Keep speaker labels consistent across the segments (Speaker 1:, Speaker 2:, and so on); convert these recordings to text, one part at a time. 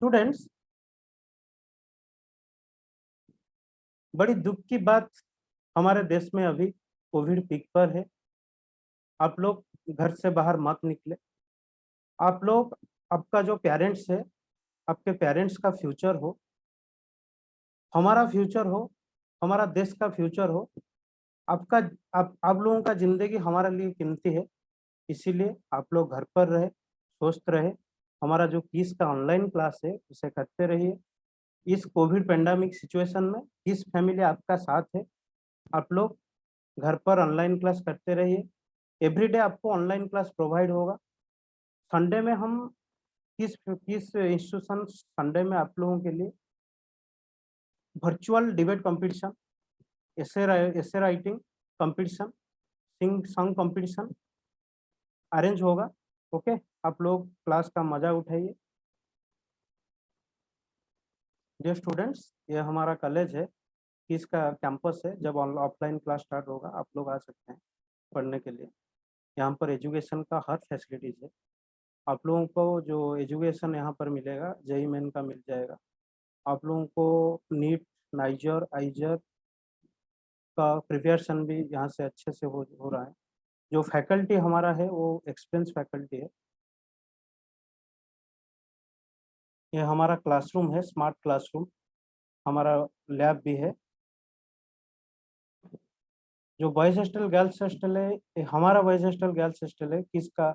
Speaker 1: Students, बड़ी दुख की बात, हमारे देश में अभी कोविड पीक पर है। आप लोग घर से बाहर मत निकले। आप लोग, आपका जो पेरेंट्स है, आपके पेरेंट्स का फ्यूचर हो, हमारा फ्यूचर हो, हमारा देश का फ्यूचर हो। आपका आप लोगों का जिंदगी हमारे लिए कीमती है। इसीलिए आप लोग घर पर रहे, स्वस्थ रहे। हमारा जो किस का ऑनलाइन क्लास है उसे करते रहिए। इस कोविड पेंडेमिक सिचुएशन में किस फैमिली आपका साथ है। आप लोग घर पर ऑनलाइन क्लास करते रहिए। एवरीडे आपको ऑनलाइन क्लास प्रोवाइड होगा। संडे में हम किस किस इंस्टीट्यूशन संडे में आप लोगों के लिए virtual debate competition, essay writing competition, sing song competition arrange होगा। ओके, आप लोग क्लास का मजा उठाइए। डियर स्टूडेंट्स, ये हमारा कॉलेज है, इसका कैंपस है। जब ऑफलाइन क्लास स्टार्ट होगा आप लोग आ सकते हैं पढ़ने के लिए। यहाँ पर एजुकेशन का हर फैसिलिटीज़ है। आप लोगों को जो एजुकेशन यहाँ पर मिलेगा, जेईई मेन का मिल जाएगा। आप लोगों को नीट, नाइजर, आइजर का प्रिपरेशन भी यहाँ से अच्छे से हो रहा है। जो फैकल्टी हमारा है वो एक्सपीरियंस फैकल्टी है। ये हमारा क्लासरूम है, स्मार्ट क्लासरूम। हमारा लैब भी है। जो बॉयज हॉस्टल, गर्ल्स हॉस्टल है, ये हमारा बॉयज हॉस्टल गर्ल्स हॉस्टल है। किसका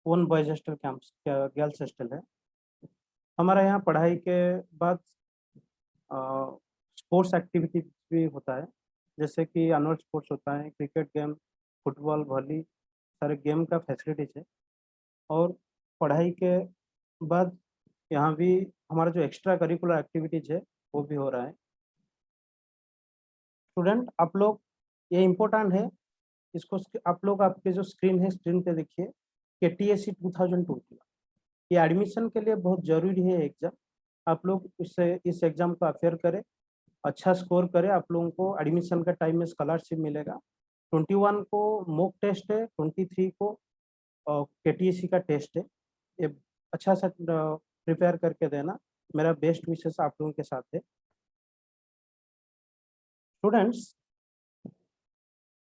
Speaker 1: own boys hostel camps girls hostel है। हमारा यहाँ पढ़ाई के बाद स्पोर्ट्स एक्टिविटी भी होता है। जैसे कि एनुअल स्पोर्ट्स होता है, क्रिकेट गेम, फुटबॉल, वॉली, सारे गेम का फैसिलिटीज है। और पढ़ाई के बाद यहाँ भी हमारा जो एक्स्ट्रा करिकुलर एक्टिविटीज है वो भी हो रहा है। स्टूडेंट, आप लोग, ये इम्पोर्टेंट है, इसको आप लोग आपके जो स्क्रीन है, स्क्रीन पे देखिए कि TSC 2020 ये एडमिशन के लिए बहुत जरूरी है एग्जाम। आप लोग इस एग्जाम को अफेयर करें, अच्छा स्कोर करें। आप लोगों को एडमिशन का टाइम में स्कॉलरशिप मिलेगा। 21 को मॉक टेस्ट है, 23 को KTSC का टेस्ट है। ये अच्छा सा प्रिपेयर करके देना। मेरा बेस्ट विशेष आप लोगों के साथ है। स्टूडेंट्स,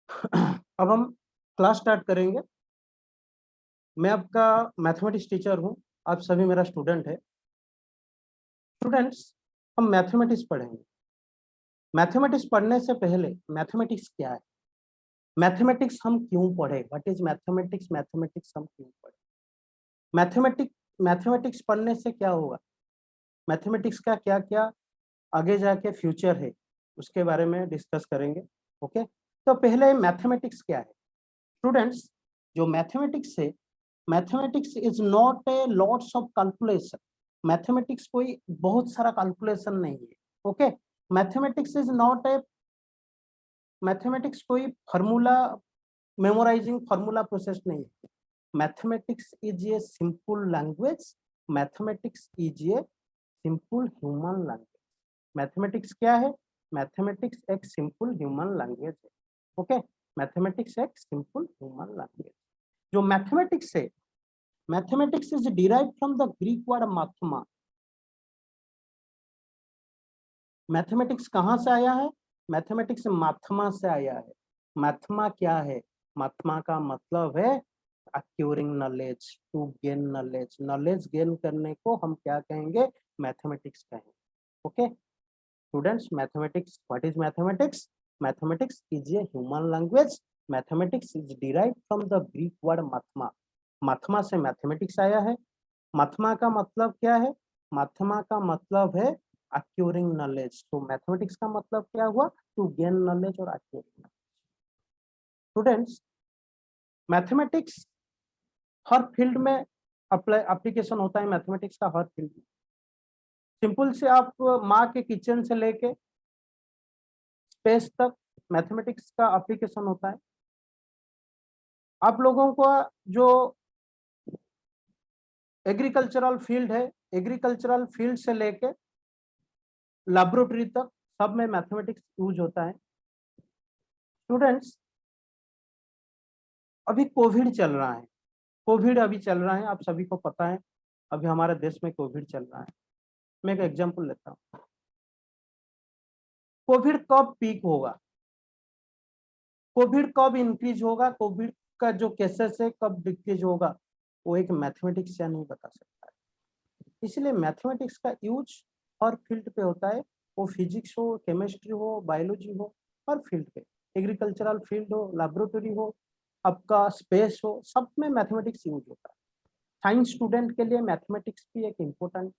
Speaker 1: अब हम क्लास स्टार्ट करेंगे। मैं आपका मैथमेटिक्स टीचर हूँ, आप सभी मेरा स्टूडेंट है। स्टूडेंट्स, हम मैथमेटिक्स पढ़ेंगे। मैथमेटिक्स पढ़ने से पहले मैथमेटिक्स क्या है, मैथमेटिक्स हम क्यों पढ़े, व्हाट इज मैथमेटिक्स, मैथमेटिक्स हम क्यों पढ़े, मैथमेटिक्स पढ़ने से क्या होगा, मैथमेटिक्स का क्या क्या आगे जाके फ्यूचर है, उसके बारे में डिस्कस करेंगे। ओके, तो पहले मैथमेटिक्स क्या है। स्टूडेंट्स, जो मैथमेटिक्स है, mathematics is not a lots of calculation. Mathematics कोई बहुत सारा कैलकुलेशन नहीं है। Okay, mathematics is not a, mathematics कोई फार्मूला, मेमोराइजिंग फार्मूला प्रोसेस नहीं है। Mathematics is a simple language, mathematics is a simple human language. Mathematics क्या है, मैथमेटिक्स एक सिंपल ह्यूमन लैंग्वेज है। ओके, मैथमेटिक्स एक सिंपल ह्यूमन लैंग्वेज। जो mathematics है, mathematics is derived from the Greek word mathema. Mathematics कहाँ से आया है, मैथमेटिक्स मैथमा से आया है। मैथमा क्या है, मैथमा का मतलब है acquiring knowledge, to gain knowledge. Knowledge gain करने को हम क्या कहेंगे, मैथमेटिक्स कहेंगे। Okay students, mathematics, what is mathematics, mathematics is a human language. Mathematics is derived from the Greek word mathema. Mathema से मैथमेटिक्स आया है। मैथमा का मतलब क्या है, मैथमा का मतलब है एक्यूरिंग नॉलेज। तो मैथमेटिक्स का मतलब क्या हुआ, टू गेन नॉलेज और एक्यूरिंग। स्टूडेंट्स, मैथमेटिक्स हर फील्ड में एप्लीकेशन होता है। मैथमेटिक्स का हर फील्ड में, सिंपल से आप माँ के किचन से लेके स्पेस तक मैथमेटिक्स का एप्लीकेशन होता है। आप लोगों को जो एग्रीकल्चरल फील्ड है, एग्रीकल्चरल फील्ड से लेके लैबोरेटरी तक सब में मैथमेटिक्स यूज होता है। स्टूडेंट्स, अभी कोविड चल रहा है, कोविड अभी चल रहा है, आप सभी को पता है। अभी हमारे देश में कोविड चल रहा है। मैं एक एग्जांपल लेता हूँ। कोविड कब पीक होगा, कोविड कब इंक्रीज होगा, कोविड का जो केसेस है कब डिक्रीज होगा, वो एक मैथमेटिक्स या नहीं बता सकता है। इसलिए मैथमेटिक्स का यूज हर फील्ड पे होता है, वो फिजिक्स हो, केमिस्ट्री हो, बायोलॉजी हो, हर फील्ड पे, एग्रीकल्चरल फील्ड हो, लैबोरेटरी हो, आपका स्पेस हो, सब में मैथमेटिक्स यूज होता है। साइंस स्टूडेंट के लिए मैथमेटिक्स भी एक इम्पोर्टेंट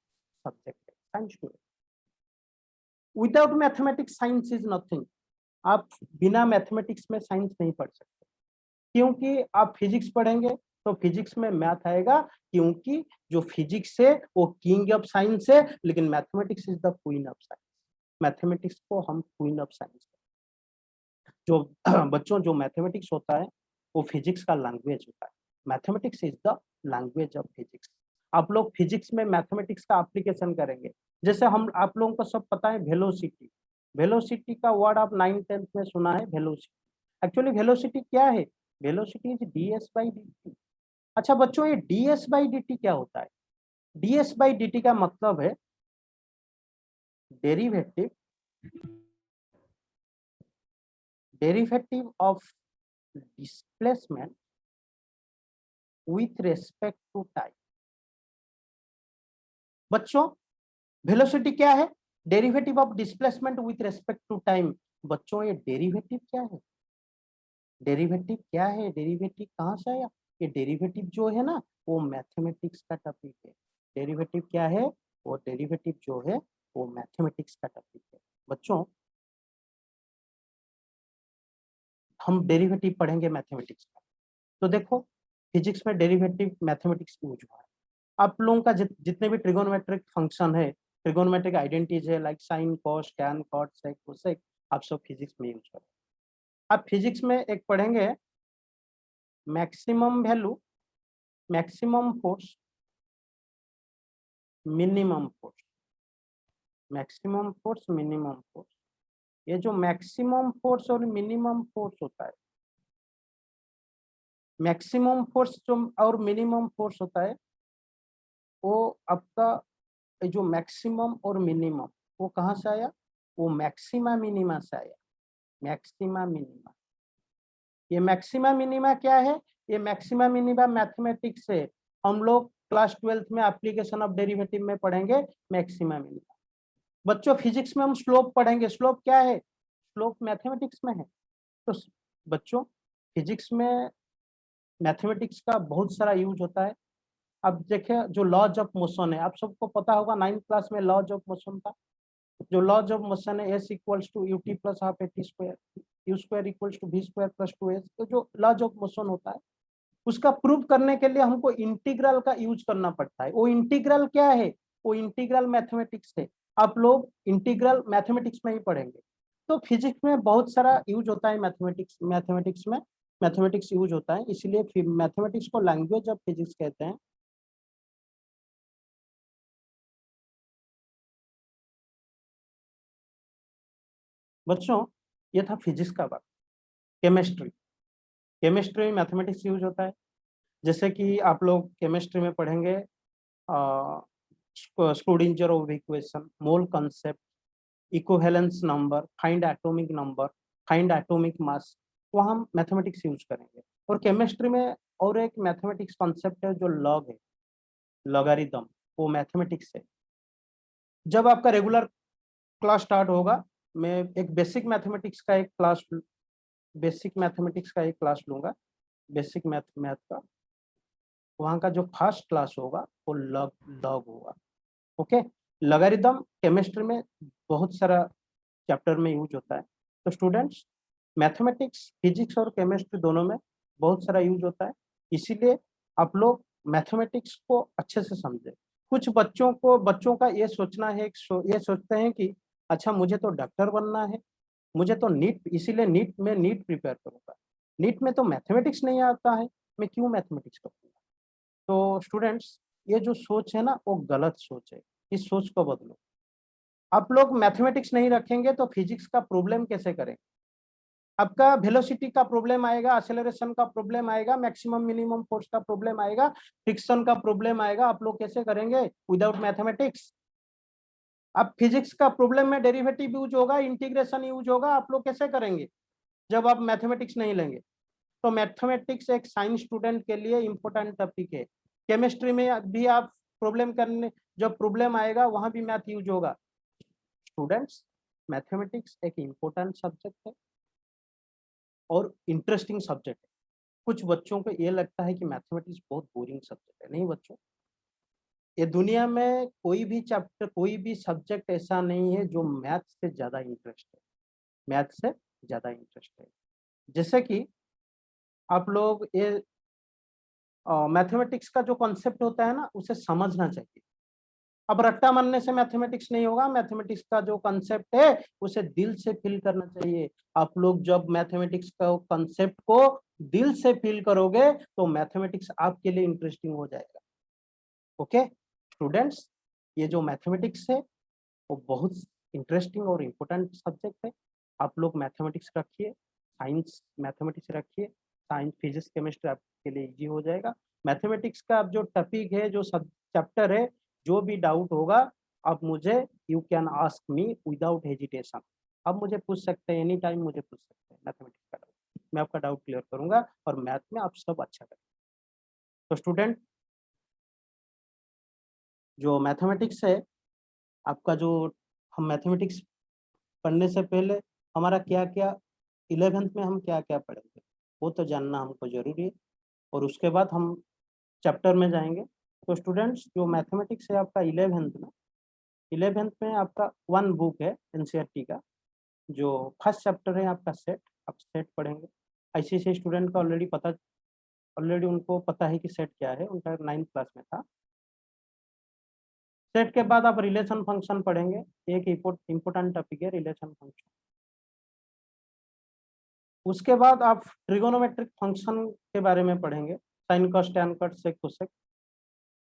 Speaker 1: सब्जेक्ट है। Science student, without mathematics science is nothing. आप बिना मैथमेटिक्स में साइंस नहीं पढ़ सकते, क्योंकि आप फिजिक्स पढ़ेंगे तो फिजिक्स में मैथ आएगा, क्योंकि जो फिजिक्स है वो किंग ऑफ साइंस है, लेकिन mathematics is the queen of science. Mathematics को हम क्वीन ऑफ साइंस, जो बच्चों जो मैथमेटिक्स होता है वो फिजिक्स का लैंग्वेज होता है। Mathematics is the language of physics. आप लोग फिजिक्स में मैथमेटिक्स का एप्लीकेशन करेंगे। जैसे हम आप लोगों को सब पता है वेलोसिटी, वेलोसिटी का वर्ड आप 9th-10th में सुना है, वेलोसिटी। एक्चुअली वेलोसिटी क्या है? Velocity is ds by dt। अच्छा बच्चों, ये ds बाई dt क्या होता है? ds बाई dt का मतलब है derivative, derivative of displacement with respect to time. बच्चों, वेलोसिटी क्या है? Derivative of displacement with respect to time. बच्चों, ये डेरिवेटिव क्या है? डेरिवेटिव क्या है? डेरिवेटिव कहाँ से आया? ये डेरिवेटिव जो है ना, वो मैथमेटिक्स का टॉपिक है। डेरिवेटिव क्या है? वो डेरिवेटिव जो है वो मैथमेटिक्स का टॉपिक है। बच्चों, हम डेरिवेटिव पढ़ेंगे मैथमेटिक्स का, तो देखो फिजिक्स में डेरिवेटिव मैथमेटिक्स यूज हुआ है। आप लोगों का जितने भी ट्रिगोनोमेट्रिक फंक्शन है, ट्रिगोनोमेट्रिक आइडेंटिटीज है, like sine, cos, tan, cot, sec, cosec, आप सब फिजिक्स में यूज करें। आप फिजिक्स में एक पढ़ेंगे maximum value, maximum force, minimum force, maximum force, minimum force. ये जो मैक्सिमम फोर्स और मिनिमम फोर्स होता है, मैक्सिमम फोर्स जो और मिनिमम फोर्स होता है, वो आपका जो मैक्सिमम और मिनिमम, वो कहाँ से आया? वो मैक्सिमा मिनिमा से आया। मैक्सिमा मिनिमा, ये मैक्सिमा मिनिमा क्या है? ये मैक्सिमा मिनिमा मैथमेटिक्स से हम लोग क्लास 12th में एप्लीकेशन ऑफ डेरिवेटिव में पढ़ेंगे मैक्सिमा मिनिमा। बच्चों, फिजिक्स में हम स्लोप पढ़ेंगे। स्लोप क्या है? स्लोप मैथमेटिक्स में है। तो बच्चों, फिजिक्स में मैथमेटिक्स का बहुत सारा यूज होता है। अब देखिए, जो लॉज ऑफ मोशन है, आप सबको पता होगा, 9th क्लास में लॉज ऑफ मोशन था। जो लॉज ऑफ मोशन है, S equals to U T plus half A T square, U square equals to V square plus 2s। तो जो लॉज ऑफ मोशन होता है, उसका प्रूव करने के लिए हमको इंटीग्रल का यूज करना पड़ता है। वो इंटीग्रल क्या है? वो इंटीग्रल मैथमेटिक्स है। आप लोग इंटीग्रल मैथमेटिक्स में ही पढ़ेंगे। तो फिजिक्स में बहुत सारा यूज होता है मैथमेटिक्स में मैथमेटिक्स यूज होता है, इसलिए मैथमेटिक्स को लैंग्वेज ऑफ फिजिक्स कहते हैं। बच्चों, ये था फिजिक्स का बात। केमिस्ट्री, केमिस्ट्री में मैथमेटिक्स यूज होता है। जैसे कि आप लोग केमिस्ट्री में पढ़ेंगे Schrodinger of equation, mole concept, equivalence number, find atomic number, find atomic mass, वो हम मैथमेटिक्स यूज करेंगे। और केमिस्ट्री में और एक मैथमेटिक्स कॉन्सेप्ट है जो लॉग है, लॉगरिथम, वो मैथमेटिक्स है। जब आपका रेगुलर क्लास स्टार्ट होगा, मैं एक बेसिक मैथमेटिक्स का एक क्लास लूंगा, बेसिक मैथ का। वहाँ का जो फर्स्ट क्लास होगा वो लॉग लॉग होगा। ओके, लॉगरिथम केमिस्ट्री में बहुत सारा चैप्टर में यूज होता है। तो स्टूडेंट्स, मैथमेटिक्स फिजिक्स और केमिस्ट्री दोनों में बहुत सारा यूज होता है, इसीलिए आप लोग मैथमेटिक्स को अच्छे से समझें। कुछ बच्चों का ये सोचना है, ये सोचते हैं कि अच्छा मुझे तो डॉक्टर बनना है, मुझे तो इसीलिए नीट प्रिपेयर करूंगा, नीट में तो मैथमेटिक्स नहीं आता है, मैं क्यों मैथमेटिक्स करूंगा? तो स्टूडेंट्स, ये जो सोच है ना, वो गलत सोच है। इस सोच को बदलो। आप लोग मैथमेटिक्स नहीं रखेंगे तो फिजिक्स का प्रॉब्लम कैसे करेंगे? आपका वेलोसिटी का प्रॉब्लम आएगा, एक्सेलरेशन का प्रॉब्लम आएगा, मैक्सिमम मिनिमम फोर्स का प्रॉब्लम आएगा, फ्रिक्शन का प्रॉब्लम आएगा। आप लोग कैसे करेंगे विदाउट मैथमेटिक्स? अब फिजिक्स का प्रॉब्लम में डेरिवेटिव यूज होगा, इंटीग्रेशन यूज होगा, आप लोग कैसे करेंगे जब आप मैथमेटिक्स नहीं लेंगे? तो मैथमेटिक्स एक साइंस स्टूडेंट के लिए इंपॉर्टेंट टॉपिक है। केमिस्ट्री में भी आप प्रॉब्लम करने, जब प्रॉब्लम आएगा वहां भी मैथ यूज होगा। स्टूडेंट्स, मैथमेटिक्स एक इंपॉर्टेंट सब्जेक्ट है और इंटरेस्टिंग सब्जेक्ट है। कुछ बच्चों को ये लगता है कि मैथमेटिक्स बहुत बोरिंग सब्जेक्ट है। नहीं बच्चों, ये दुनिया में कोई भी चैप्टर, कोई भी सब्जेक्ट ऐसा नहीं है जो मैथ से ज्यादा इंटरेस्ट है, मैथ से ज्यादा इंटरेस्ट है। जैसे कि आप लोग ये मैथमेटिक्स का जो कॉन्सेप्ट होता है ना, उसे समझना चाहिए। अब रट्टा मारने से मैथमेटिक्स नहीं होगा। मैथमेटिक्स का जो कॉन्सेप्ट है उसे दिल से फील करना चाहिए। आप लोग जब मैथमेटिक्स का कॉन्सेप्ट को दिल से फील करोगे तो मैथमेटिक्स आपके लिए इंटरेस्टिंग हो जाएगा। ओके स्टूडेंट्स, ये जो मैथमेटिक्स है वो बहुत इंटरेस्टिंग और इम्पोर्टेंट सब्जेक्ट है। आप लोग मैथमेटिक्स रखिए, साइंस मैथमेटिक्स रखिए, साइंस फिजिक्स केमिस्ट्री आपके लिए इजी हो जाएगा। मैथमेटिक्स का अब जो टॉपिक है, जो सब चैप्टर है, जो भी डाउट होगा आप मुझे, you can ask me without hesitation. आप मुझे पूछ सकते हैं, एनी टाइम मुझे पूछ सकते हैं मैथमेटिक्स का डाउट, मैं आपका डाउट क्लियर करूंगा और मैथ में आप सब अच्छा करें। तो स्टूडेंट, जो मैथमेटिक्स है आपका, जो हम मैथमेटिक्स पढ़ने से पहले हमारा क्या क्या, 11th में हम क्या क्या पढ़ेंगे वो तो जानना हमको जरूरी है, और उसके बाद हम चैप्टर में जाएंगे। तो स्टूडेंट्स, जो मैथमेटिक्स है आपका 11th में आपका वन बुक है एनसीईआरटी का, जो फर्स्ट चैप्टर है आपका सेट। आप सेट पढ़ेंगे। आईसीएसई स्टूडेंट का ऑलरेडी उनको पता है कि सेट क्या है, उनका 9th क्लास में था। सेट के बाद आप रिलेशन फंक्शन पढ़ेंगे। एक इम्पोर्टेंट टॉपिक है रिलेशन फंक्शन। उसके बाद आप ट्रिगोनोमेट्रिक फंक्शन के बारे में पढ़ेंगे, sine cos tan cos sec cosec.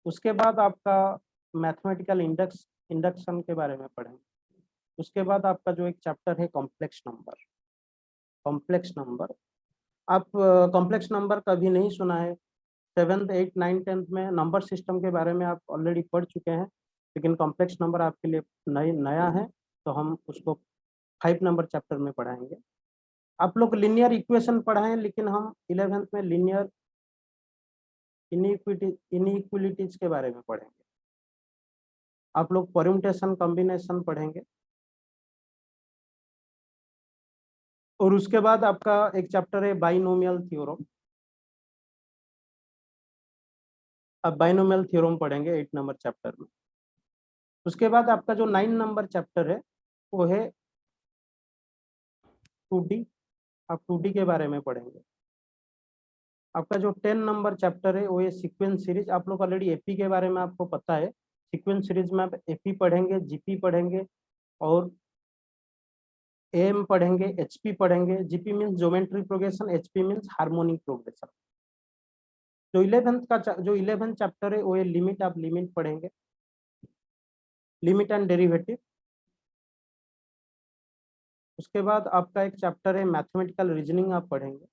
Speaker 1: उसके बाद आपका मैथमेटिकल इंडक्शन के बारे में पढ़ेंगे। उसके बाद आपका जो एक चैप्टर है कॉम्प्लेक्स नंबर। कॉम्प्लेक्स नंबर, आप कॉम्प्लेक्स नंबर कभी नहीं सुना है। 7th 8th 9th 10th में नंबर सिस्टम के बारे में आप ऑलरेडी पढ़ चुके हैं, लेकिन कॉम्प्लेक्स नंबर आपके लिए नया है, तो हम उसको 5 नंबर चैप्टर में पढ़ाएंगे। आप लोग लिनियर इक्वेशन पढ़ा है, लेकिन हम 11th में लिनियर इनइक्विलिटीज के बारे में पढ़ेंगे। आप लोग परम्यूटेशन कॉम्बिनेशन पढ़ेंगे। और उसके बाद आपका एक चैप्टर है बाइनोमियल थ्योरम। अब बाइनोमियल थ्योरम पढ़ेंगे 8 नंबर चैप्टर में। उसके बाद आपका जो 9 नंबर चैप्टर है वो है 2D। आप 2D के बारे में पढ़ेंगे। आपका जो 10 नंबर चैप्टर है वो है सीक्वेंस सीरीज। आप लोग ऑलरेडी एपी के बारे में आपको पता है। सीक्वेंस सीरीज में आप एपी पढ़ेंगे, जीपी पढ़ेंगे और एम पढ़ेंगे, एचपी पढ़ेंगे। GP means geometric progression, HP means harmonic progression. जो 11th चैप्टर है वो है लिमिट। आप लिमिट पढ़ेंगे, लिमिट एंड डेरिवेटिव। उसके बाद आपका एक चैप्टर है मैथमेटिकल रीजनिंग, आप पढ़ेंगे।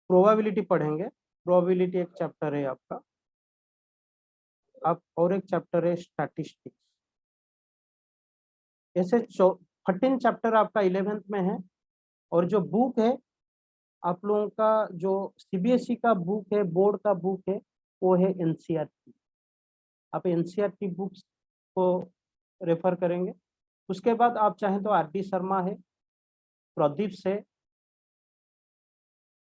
Speaker 1: प्रोबेबिलिटी पढ़ेंगे, प्रोबेबिलिटी एक चैप्टर है आपका। आप और एक चैप्टर है स्टैटिस्टिक्स। ऐसे 13 चैप्टर आपका 11th में है। और जो बुक है आप लोगों का, जो सीबीएसई का बुक है, बोर्ड का बुक है, वो है एनसीईआरटी। आप एनसीईआरटी बुक्स को रेफर करेंगे। उसके बाद आप चाहें तो आर डी शर्मा है, प्रदीप से,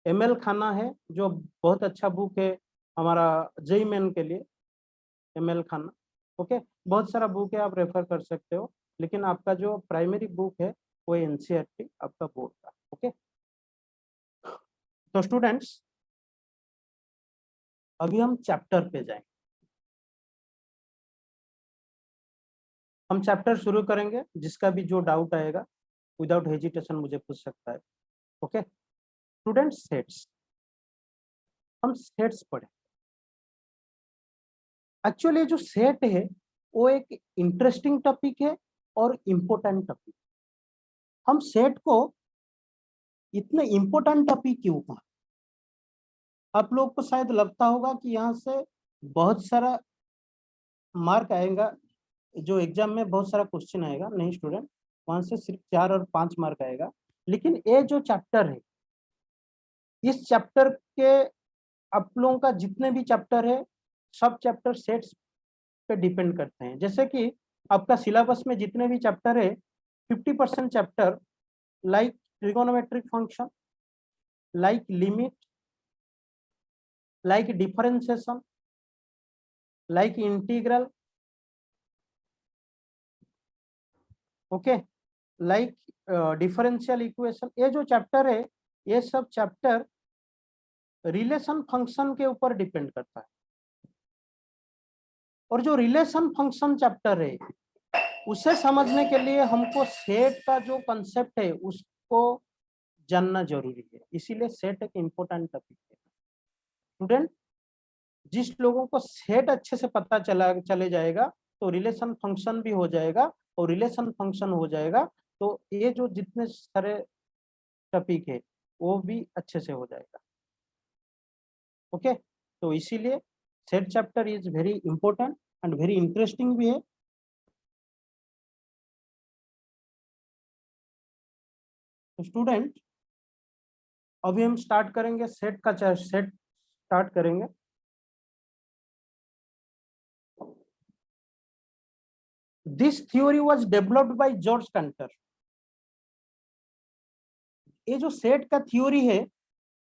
Speaker 1: एमएल खाना है जो बहुत अच्छा बुक है हमारा जेई मेन के लिए, एमएल खाना। ओके, बहुत सारा बुक है, आप रेफर कर सकते हो, लेकिन आपका जो प्राइमरी बुक है वो एनसीईआरटी आपका बोर्ड का। ओके, तो स्टूडेंट्स अभी हम चैप्टर पे जाएंगे। हम चैप्टर शुरू करेंगे, जिसका भी जो डाउट आएगा विदाउट हेजिटेशन मुझे पूछ सकता है। ओके स्टूडेंट्स, सेट्स, हम सेट्स पढ़े। एक्चुअली जो सेट है वो एक इंटरेस्टिंग टॉपिक है और इम्पोर्टेंट टॉपिक। हम सेट को इतने इम्पोर्टेंट टॉपिक क्यों कहा? आप लोग को शायद लगता होगा कि यहाँ से बहुत सारा मार्क आएगा, जो एग्जाम में बहुत सारा क्वेश्चन आएगा। नहीं स्टूडेंट, वहां से सिर्फ 4 और 5 मार्क आएगा। लेकिन ये जो चैप्टर है, इस चैप्टर के आप लोगों का जितने भी चैप्टर है, सब चैप्टर सेट्स पे डिपेंड करते हैं। जैसे कि आपका सिलेबस में जितने भी चैप्टर है, 50% chapter like trigonometric function, like limit, like differentiation, like integral, okay, like differential equation. ये जो चैप्टर है, ये सब चैप्टर रिलेशन फंक्शन के ऊपर डिपेंड करता है। और जो रिलेशन फंक्शन चैप्टर है, उसे समझने के लिए हमको सेट का जो कंसेप्ट है उसको जानना जरूरी है। इसीलिए सेट एक इम्पोर्टेंट टॉपिक है। स्टूडेंट, जिस लोगों को सेट अच्छे से पता चले जाएगा तो रिलेशन फंक्शन भी हो जाएगा, और रिलेशन फंक्शन हो जाएगा तो ये जो जितने सारे टॉपिक है वो भी अच्छे से हो जाएगा। ओके, तो इसीलिए set chapter is very important and very interesting भी है। तो स्टूडेंट, अभी हम स्टार्ट करेंगे सेट का सेट स्टार्ट करेंगे। This theory was developed by George canter. ये जो सेट का थ्योरी है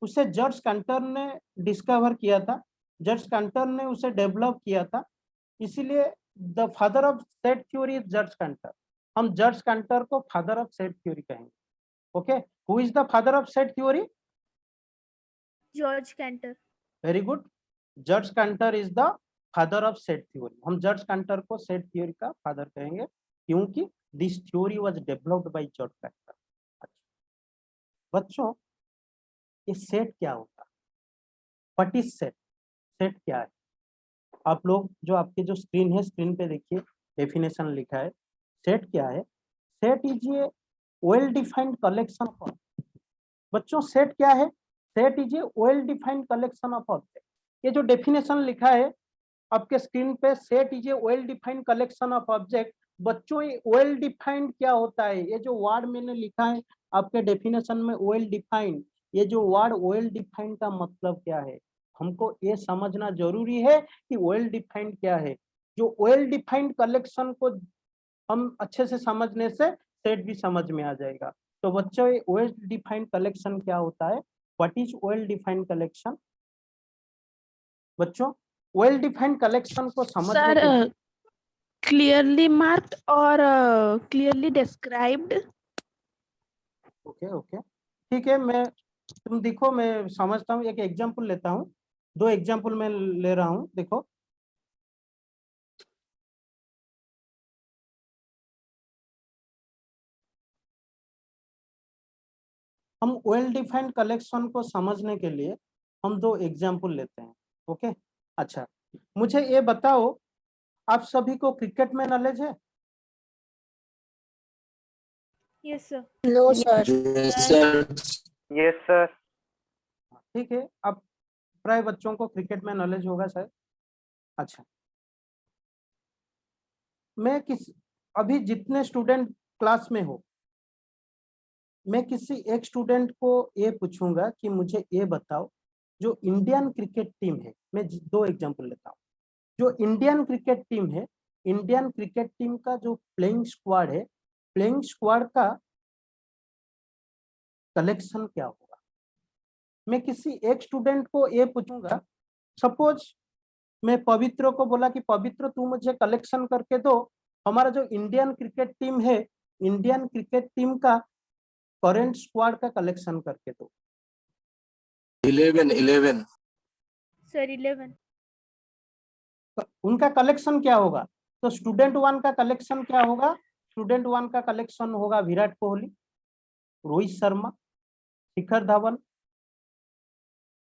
Speaker 1: उसे जॉर्ज कैंटर ने डिस्कवर किया था, जॉर्ज कैंटर ने उसे डेवलप किया था। इसीलिए the father of set theory is George canter. हम जॉर्ज कैंटर को फादर ऑफ सेट थ्योरी कहेंगे। Okay, who is the father of set theory?
Speaker 2: George canter.
Speaker 1: Very good, George canter is the father of set theory. हम George canter को set theory का father कहेंगे क्योंकि this theory was developed by George canter. बच्चों, ये set क्या होता है? What is set? सेट क्या है? आप लोग जो आपके जो स्क्रीन है, स्क्रीन पे देखिए, डेफिनेशन लिखा है। सेट क्या है? Set is a well defined collection of. बच्चों, सेट क्या है? Set is a well defined collection of object. ये जो डेफिनेशन लिखा है आपके स्क्रीन पे, set is a well defined collection of object. बच्चों, ये वेल डिफाइंड क्या होता है? ये जो वर्ड मैंने लिखा है आपके डेफिनेशन में, वेल डिफाइंड, ये जो वर्ड वेल डिफाइंड का मतलब क्या है? हमको ये समझना जरूरी है कि वेल डिफाइंड क्या है। जो वेल डिफाइंड कलेक्शन को हम अच्छे से समझने से सेट भी समझ में आ जाएगा। तो बच्चों, वेल डिफाइंड कलेक्शन क्या होता है? What is well defined collection? बच्चों, वेल डिफाइंड कलेक्शन को समझने
Speaker 3: सर,
Speaker 1: के लिए
Speaker 3: क्लियरली मार्क्ड और क्लियरली डिस्क्राइब्ड।
Speaker 1: ओके ओके, ठीक है। मैं तुम देखो, मैं समझता हूँ। एक एग्जांपल लेता हूँ, 2 एग्जांपल मैं ले रहा हूँ। देखो, हम वेल डिफाइंड कलेक्शन को समझने के लिए हम 2 एग्जांपल लेते हैं। ओके, अच्छा, मुझे ये बताओ, आप सभी को क्रिकेट में नॉलेज है?
Speaker 2: Yes sir.
Speaker 4: No sir.
Speaker 5: Yes sir.
Speaker 1: ठीक है, अब प्राय बच्चों को क्रिकेट में नॉलेज होगा शायद। अच्छा, मैं अभी जितने स्टूडेंट क्लास में हो, मैं किसी एक स्टूडेंट को ये पूछूंगा कि मुझे ये बताओ, जो इंडियन क्रिकेट टीम है, मैं 2 एग्जांपल लेता हूँ। जो इंडियन क्रिकेट टीम है, इंडियन क्रिकेट टीम का जो प्लेइंग स्क्वाड है, प्लेइंग स्क्वाड का कलेक्शन क्या होगा? मैं किसी एक स्टूडेंट को ये पूछूंगा, सपोज मैं पवित्र को बोला कि पवित्र तू मुझे कलेक्शन करके दो, हमारा जो इंडियन क्रिकेट टीम है, इंडियन क्रिकेट टीम का करंट स्क्वाड का कलेक्शन करके दो।
Speaker 4: 11
Speaker 2: सर 11।
Speaker 1: उनका कलेक्शन क्या होगा? तो स्टूडेंट 1 का कलेक्शन क्या होगा? स्टूडेंट 1 का कलेक्शन होगा Virat Kohli, Rohit Sharma, Shikhar Dhawan,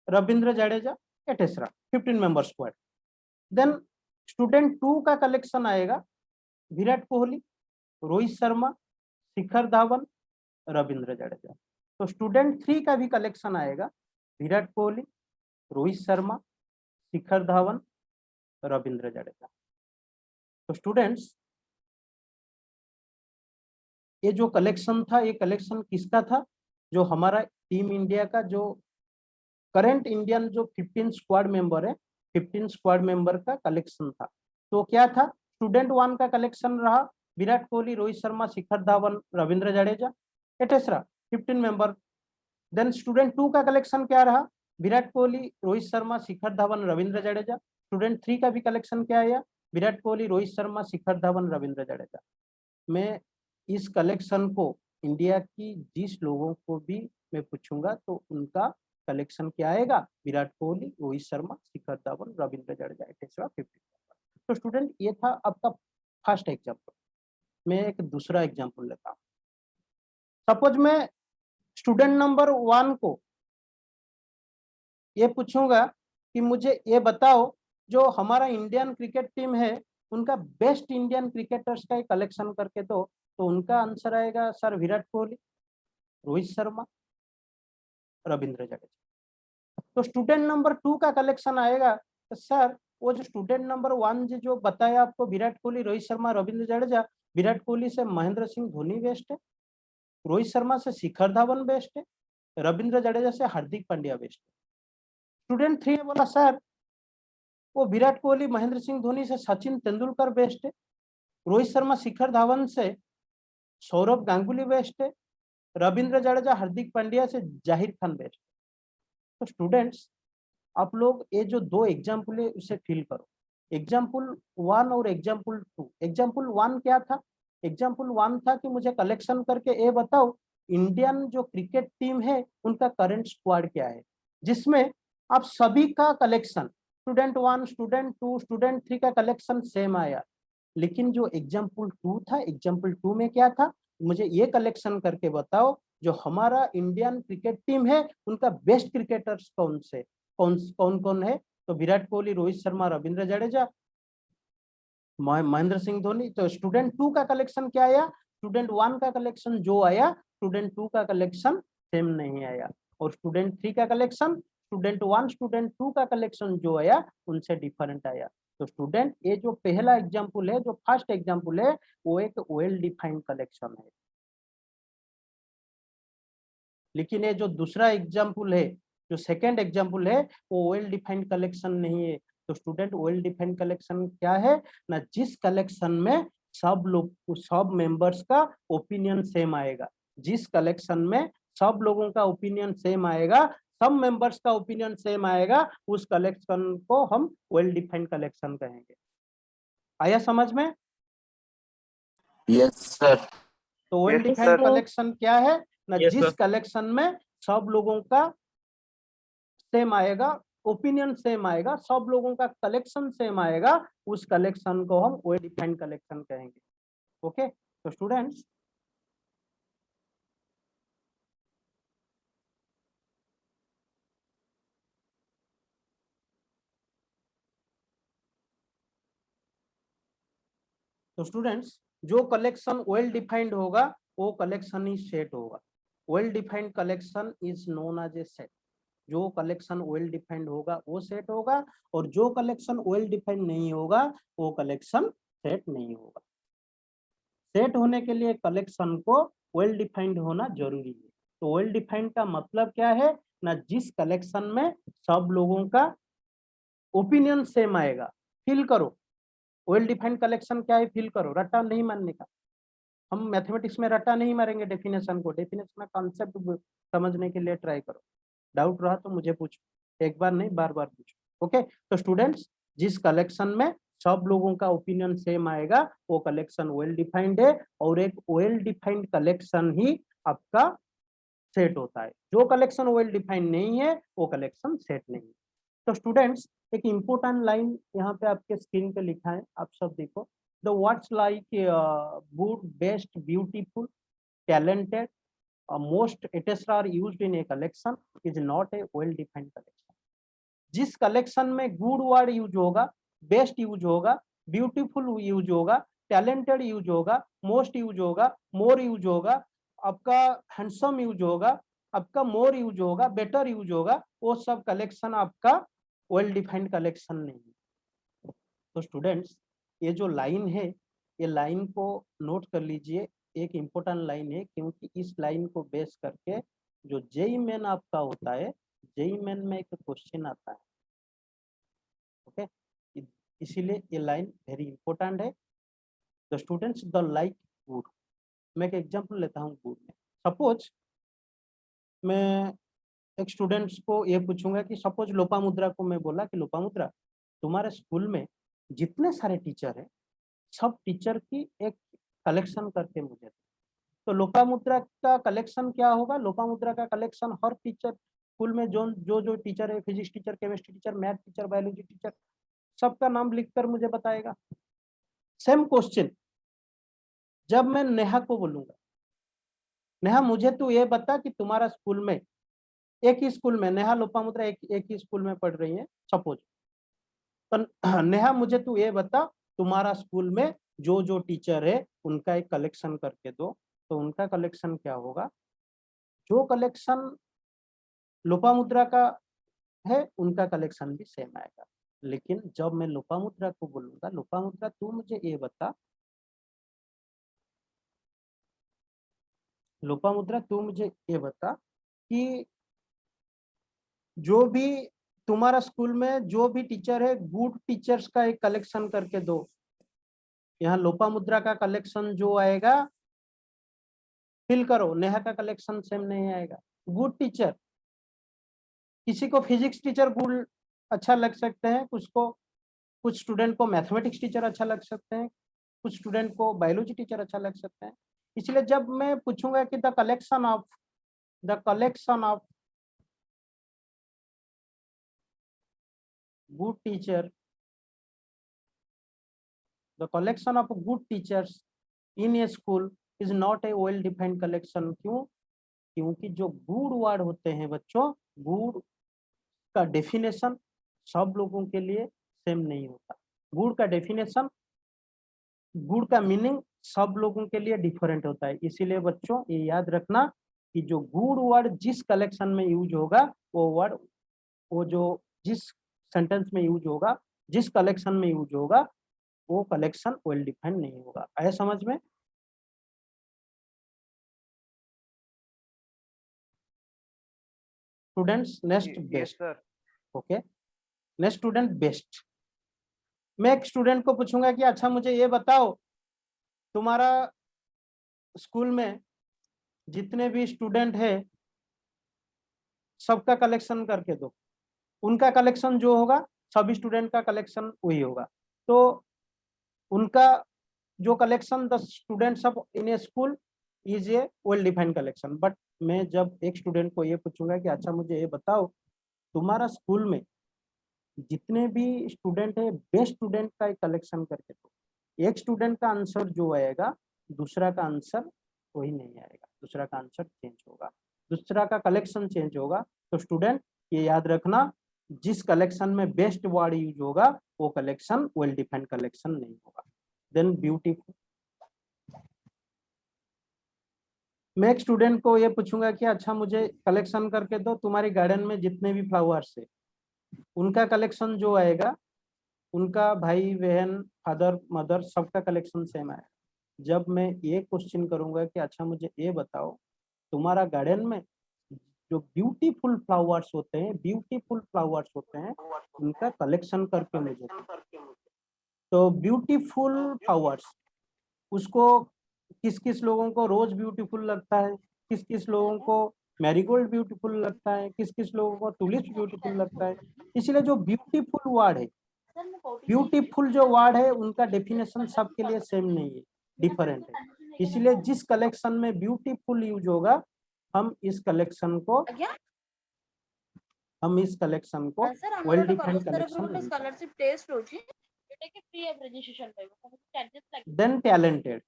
Speaker 1: Ravindra Jadeja, et cetera, 15 member squad. Then student 2 का कलेक्शन आएगा विराट कोहली, रोहित शर्मा, शिखर धवन, रविंद्र जडेजा। तो स्टूडेंट 3 का भी कलेक्शन आएगा विराट कोहली, रोहित शर्मा, शिखर धवन, रविंद्र जडेजा। तो स्टूडेंट्स ये जो कलेक्शन था, ये कलेक्शन किसका था? जो हमारा टीम इंडिया का जो करंट इंडियन जो 15 स्क्वाड मेंबर है, 15 स्क्वाड मेंबर का कलेक्शन था। तो क्या था? स्टूडेंट 1 का कलेक्शन रहा Virat Kohli, Rohit Sharma, Shikhar Dhawan, Ravindra Jadeja, et cetera 15 member. Then student 2 का कलेक्शन क्या रहा? विराट कोहली, रोहित शर्मा, शिखर धवन, रविंद्र जडेजा। स्टूडेंट 3 का भी कलेक्शन क्या आया? विराट कोहली, रोहित शर्मा, शिखर धवन, रविंद्र जडेजा। मैं इस कलेक्शन को इंडिया की जिस लोगों को भी मैं पूछूंगा तो उनका कलेक्शन क्या आएगा? विराट कोहली, रोहित शर्मा, शिखर धवन, रविंद्र जडेजा, एटसेट्रा 15। तो स्टूडेंट ये था आपका फर्स्ट एग्जांपल। मैं एक दूसरा एग्जांपल लेता हूँ। सपोज मैं स्टूडेंट नंबर 1 को ये पूछूंगा कि मुझे ये बताओ जो हमारा इंडियन क्रिकेट टीम है उनका बेस्ट इंडियन क्रिकेटर्स का कलेक्शन करके दो, तो उनका आंसर आएगा सर विराट कोहली, रोहित शर्मा, रविंद्र जडेजा। तो स्टूडेंट नंबर 2 का कलेक्शन आएगा तो सर वो जो स्टूडेंट नंबर 1 जो बताया आपको विराट कोहली, रोहित शर्मा, रविंद्र जडेजा, विराट कोहली से महेंद्र सिंह धोनी बेस्ट है, रोहित शर्मा से शिखर धवन बेस्ट है, रविंद्र जडेजा से हार्दिक पांड्या बेस्ट है। स्टूडेंट 3 ने बोला सर वो विराट कोहली, महेंद्र सिंह धोनी से सचिन तेंदुलकर बेस्ट है, रोहित शर्मा, शिखर धवन से सौरभ गांगुली बेस्ट है, रविंद्र जडेजा, हार्दिक पांड्या से जाहिर खान बेस्ट। तो स्टूडेंट्स आप लोग ये जो 2 एग्जाम्पल है उसे फिल करो, एग्जाम्पल 1 और एग्जाम्पल 2। एग्जाम्पल 1 क्या था? एग्जाम्पल 1 था कि मुझे कलेक्शन करके ये बताओ इंडियन जो क्रिकेट टीम है उनका करंट स्क्वाड क्या है, जिसमें आप सभी का कलेक्शन स्टूडेंट 1, स्टूडेंट 2, स्टूडेंट 3 का कलेक्शन सेम आया। लेकिन जो एग्जाम्पल 2 था, एग्जाम्पल 2 में क्या था? मुझे ये कलेक्शन करके बताओ जो हमारा इंडियन क्रिकेट टीम है उनका बेस्ट क्रिकेटर्स कौन से कौन कौन है? तो विराट कोहली, रोहित शर्मा, रविंद्र जडेजा, महेंद्र सिंह धोनी। तो स्टूडेंट 2 का कलेक्शन क्या आया? स्टूडेंट 1 का कलेक्शन जो आया, स्टूडेंट 2 का कलेक्शन सेम नहीं आया। और स्टूडेंट 3 का कलेक्शन, स्टूडेंट 1, स्टूडेंट 2 का कलेक्शन जो आया उनसे डिफरेंट आया। तो स्टूडेंट ये जो पहला एग्जाम्पल है, जो फर्स्ट एग्जाम्पल है, वो एक वेल डिफाइंड कलेक्शन है। लेकिन ये जो दूसरा एग्जाम्पल है, जो सेकंड एग्जाम्पल है, वो वेल डिफाइंड कलेक्शन नहीं है। तो स्टूडेंट वेल डिफाइंड कलेक्शन क्या है ना? जिस कलेक्शन में सब मेंबर्स का ओपिनियन सेम आएगा, जिस कलेक्शन में सब लोगों का ओपिनियन सेम आएगा, सब मेंबर्स का ओपिनियन सेम आएगा, उस कलेक्शन को हम वेल डिफाइंड कलेक्शन कहेंगे। आया समझ में?
Speaker 5: Yes, sir.
Speaker 1: तो well
Speaker 5: Yes,
Speaker 1: defined
Speaker 5: sir.
Speaker 1: Collection क्या है ना?
Speaker 5: Yes,
Speaker 1: जिस
Speaker 5: sir.
Speaker 1: कलेक्शन में सब लोगों का सेम आएगा, ओपिनियन सेम आएगा, सब लोगों का कलेक्शन सेम आएगा, उस कलेक्शन को हम वेल डिफाइंड कलेक्शन कहेंगे। ओके, तो स्टूडेंट्स जो कलेक्शन वेल डिफाइंड होगा वो कलेक्शन ही सेट होगा। Well defined collection is known as a set. जो कलेक्शन वेल डिफाइंड होगा वो सेट होगा, और जो कलेक्शन वेल डिफाइंड नहीं होगा वो कलेक्शन सेट नहीं होगा। सेट होने के लिए कलेक्शन को वेल डिफाइंड होना जरूरी है। तो वेल डिफाइंड का मतलब क्या है ना? जिस कलेक्शन में सब लोगों का ओपिनियन सेम आएगा। फील करो, वेल डिफाइंड कलेक्शन क्या है, फील करो, रट्टा नहीं मारने का। हम मैथमेटिक्स में रट्टा नहीं मारेंगे डेफिनेशन को, डेफिनेशन में कॉन्सेप्ट समझने के लिए ट्राई करो। डाउट रहा तो मुझे पूछो, एक बार नहीं बार बार पूछो। ओके, तो स्टूडेंट्स जिस कलेक्शन में सब लोगों का ओपिनियन सेम आएगा वो कलेक्शन वेल डिफाइंड है, और एक वेल डिफाइंड कलेक्शन ही आपका सेट होता है। जो कलेक्शन वेल डिफाइंड नहीं है वो कलेक्शन सेट नहीं है। तो स्टूडेंट्स एक इंपॉर्टेंट लाइन यहाँ पे आपके स्क्रीन पे लिखा है, आप सब देखो। The words like good, best, beautiful, talented, most etc are used in a collection is not a well defined collection। जिस कलेक्शन में गुड वर्ड यूज होगा, बेस्ट यूज होगा, ब्यूटीफुल यूज होगा, टैलेंटेड यूज होगा, मोस्ट यूज होगा, मोर use होगा, आपका handsome use होगा, आपका मोर यूज होगा, बेटर यूज होगा, वो सब कलेक्शन आपका वेल डिफाइंड कलेक्शन नहीं है। तो स्टूडेंट्स, ये जो लाइन है, ये लाइन को नोट कर लीजिए, एक इम्पोर्टेंट लाइन है, क्योंकि इस लाइन को बेस करके जो जेई मेन आपका होता है, जेई मेन में एक क्वेश्चन आता है। ओके, इसीलिए ये लाइन वेरी इंपॉर्टेंट है। द स्टूडेंट्स द लाइक गुड़। मैं एक एग्जांपल लेता हूँ गुड़ में। सपोज मैं एक स्टूडेंट्स को ये पूछूंगा कि सपोज लोपामुद्रा को मैं बोला कि लोपामुद्रा, तुम्हारे स्कूल में जितने सारे टीचर हैं, सब टीचर की एक कलेक्शन करके मुझे दो। तो लोपामुद्रा का कलेक्शन क्या होगा? लोपामुद्रा का कलेक्शन हर टीचर स्कूल में जो टीचर है, physics teacher, chemistry teacher, math teacher, biology teacher, सबका नाम लिखकर मुझे बताएगा। सेम क्वेश्चन जब मैं नेहा को बोलूंगा, नेहा मुझे तू ये बता कि तुम्हारा स्कूल में, एक ही स्कूल में नेहा लोपामुद्रा एक ही स्कूल में पढ़ रही है सपोज, तो नेहा मुझे तू ये बता तुम्हारा स्कूल में जो टीचर है उनका एक कलेक्शन करके दो। तो उनका कलेक्शन क्या होगा? जो कलेक्शन लोपामुद्रा का है उनका कलेक्शन भी सेम आएगा। लेकिन जब मैं लोपामुद्रा को बोलूंगा, लोपामुद्रा तू मुझे ये बता, लोपामुद्रा तू मुझे ये बता कि जो भी तुम्हारा स्कूल में जो भी टीचर है, गुड टीचर्स का एक कलेक्शन करके दो। यहाँ लोपामुद्रा का कलेक्शन जो आएगा, फिल करो, नेहा का कलेक्शन सेम नहीं आएगा। गुड टीचर, किसी को फिजिक्स टीचर गुड अच्छा लग सकते हैं, कुछ स्टूडेंट को मैथमेटिक्स टीचर अच्छा लग सकते हैं, कुछ स्टूडेंट को बायोलॉजी टीचर अच्छा लग सकते हैं। इसलिए जब मैं पूछूंगा कि the collection of good teacher, the collection of good teachers in A school is not a well defined collection. क्यों? क्योंकि जो गुड वर्ड होते हैं बच्चों, गुड का डेफिनेशन सब लोगों के लिए सेम नहीं होता। गुड का डेफिनेशन, गुड का मीनिंग सब लोगों के लिए डिफरेंट होता है। इसीलिए बच्चों ये याद रखना कि जो गुड वर्ड जिस कलेक्शन में यूज होगा, वो वर्ड, वो जो जिस सेंटेंस में यूज होगा, जिस कलेक्शन में यूज होगा, वो कलेक्शन वेल डिफाइंड नहीं होगा। आया समझ में? Students next best.
Speaker 4: Sir.
Speaker 1: Okay, next student best. मैं एक स्टूडेंट को पूछूंगा कि अच्छा मुझे ये बताओ, तुम्हारा स्कूल में जितने भी स्टूडेंट है सबका कलेक्शन करके दो। उनका कलेक्शन जो होगा, सभी स्टूडेंट का कलेक्शन वही होगा। तो उनका जो collection, the students of in A school is a well defined collection. But मैं जब एक स्टूडेंट को ये पूछूंगा कि अच्छा मुझे ये बताओ, तुम्हारा स्कूल में जितने भी स्टूडेंट है, बेस्ट स्टूडेंट का एक कलेक्शन करके दो। एक स्टूडेंट का आंसर जो आएगा, दूसरा का आंसर वही नहीं आएगा, दूसरा का आंसर चेंज होगा, दूसरा का कलेक्शन चेंज होगा। तो स्टूडेंट ये याद रखना, जिस कलेक्शन में बेस्ट वर्ड यूज होगा वो कलेक्शन वेल डिफाइंड कलेक्शन नहीं होगा। Then beautiful. मैं एक स्टूडेंट को ये पूछूंगा कि अच्छा मुझे कलेक्शन करके दो, तुम्हारे गार्डन में जितने भी फ्लावर्स है उनका कलेक्शन जो आएगा, उनका भाई बहन, फादर मदर, सबका कलेक्शन सेम आएगा। जब मैं ये क्वेश्चन करूंगा कि अच्छा मुझे ये बताओ, तुम्हारा गार्डन में जो ब्यूटीफुल फ्लावर्स होते हैं उनका कलेक्शन करके मुझे दो। तो ब्यूटीफुल फ्लावर्स, उसको किस किस लोगों को रोज ब्यूटीफुल लगता है, किस किस लोगों को मैरीगोल्ड ब्यूटीफुल लगता है, किस किस लोगों को टुलिप ब्यूटीफुल लगता है। इसलिए जो ब्यूटीफुल वर्ड है, ब्यूटीफुल जो वर्ड है उनका डेफिनेशन सबके लिए सेम नहीं है, डिफरेंट है। इसलिए जिस कलेक्शन में ब्यूटीफुल यूज होगा, हम इस कलेक्शन को well defined collection. Then talented.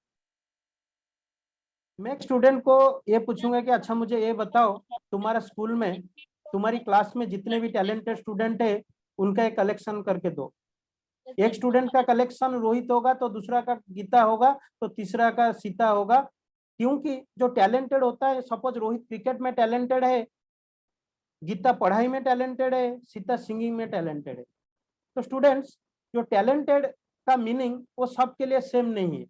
Speaker 1: मैं एक स्टूडेंट को ये पूछूंगा कि अच्छा मुझे ये बताओ, तुम्हारा स्कूल में, तुम्हारी क्लास में जितने भी टैलेंटेड स्टूडेंट है उनका एक कलेक्शन करके दो। एक स्टूडेंट का कलेक्शन रोहित होगा, तो दूसरा का गीता होगा, तो तीसरा का सीता होगा, क्योंकि जो टैलेंटेड होता है, सपोज रोहित क्रिकेट में टैलेंटेड है, गीता पढ़ाई में टैलेंटेड है, सीता सिंगिंग में टैलेंटेड है। तो स्टूडेंट्स, जो टैलेंटेड का मीनिंग वो सबके लिए सेम नहीं है।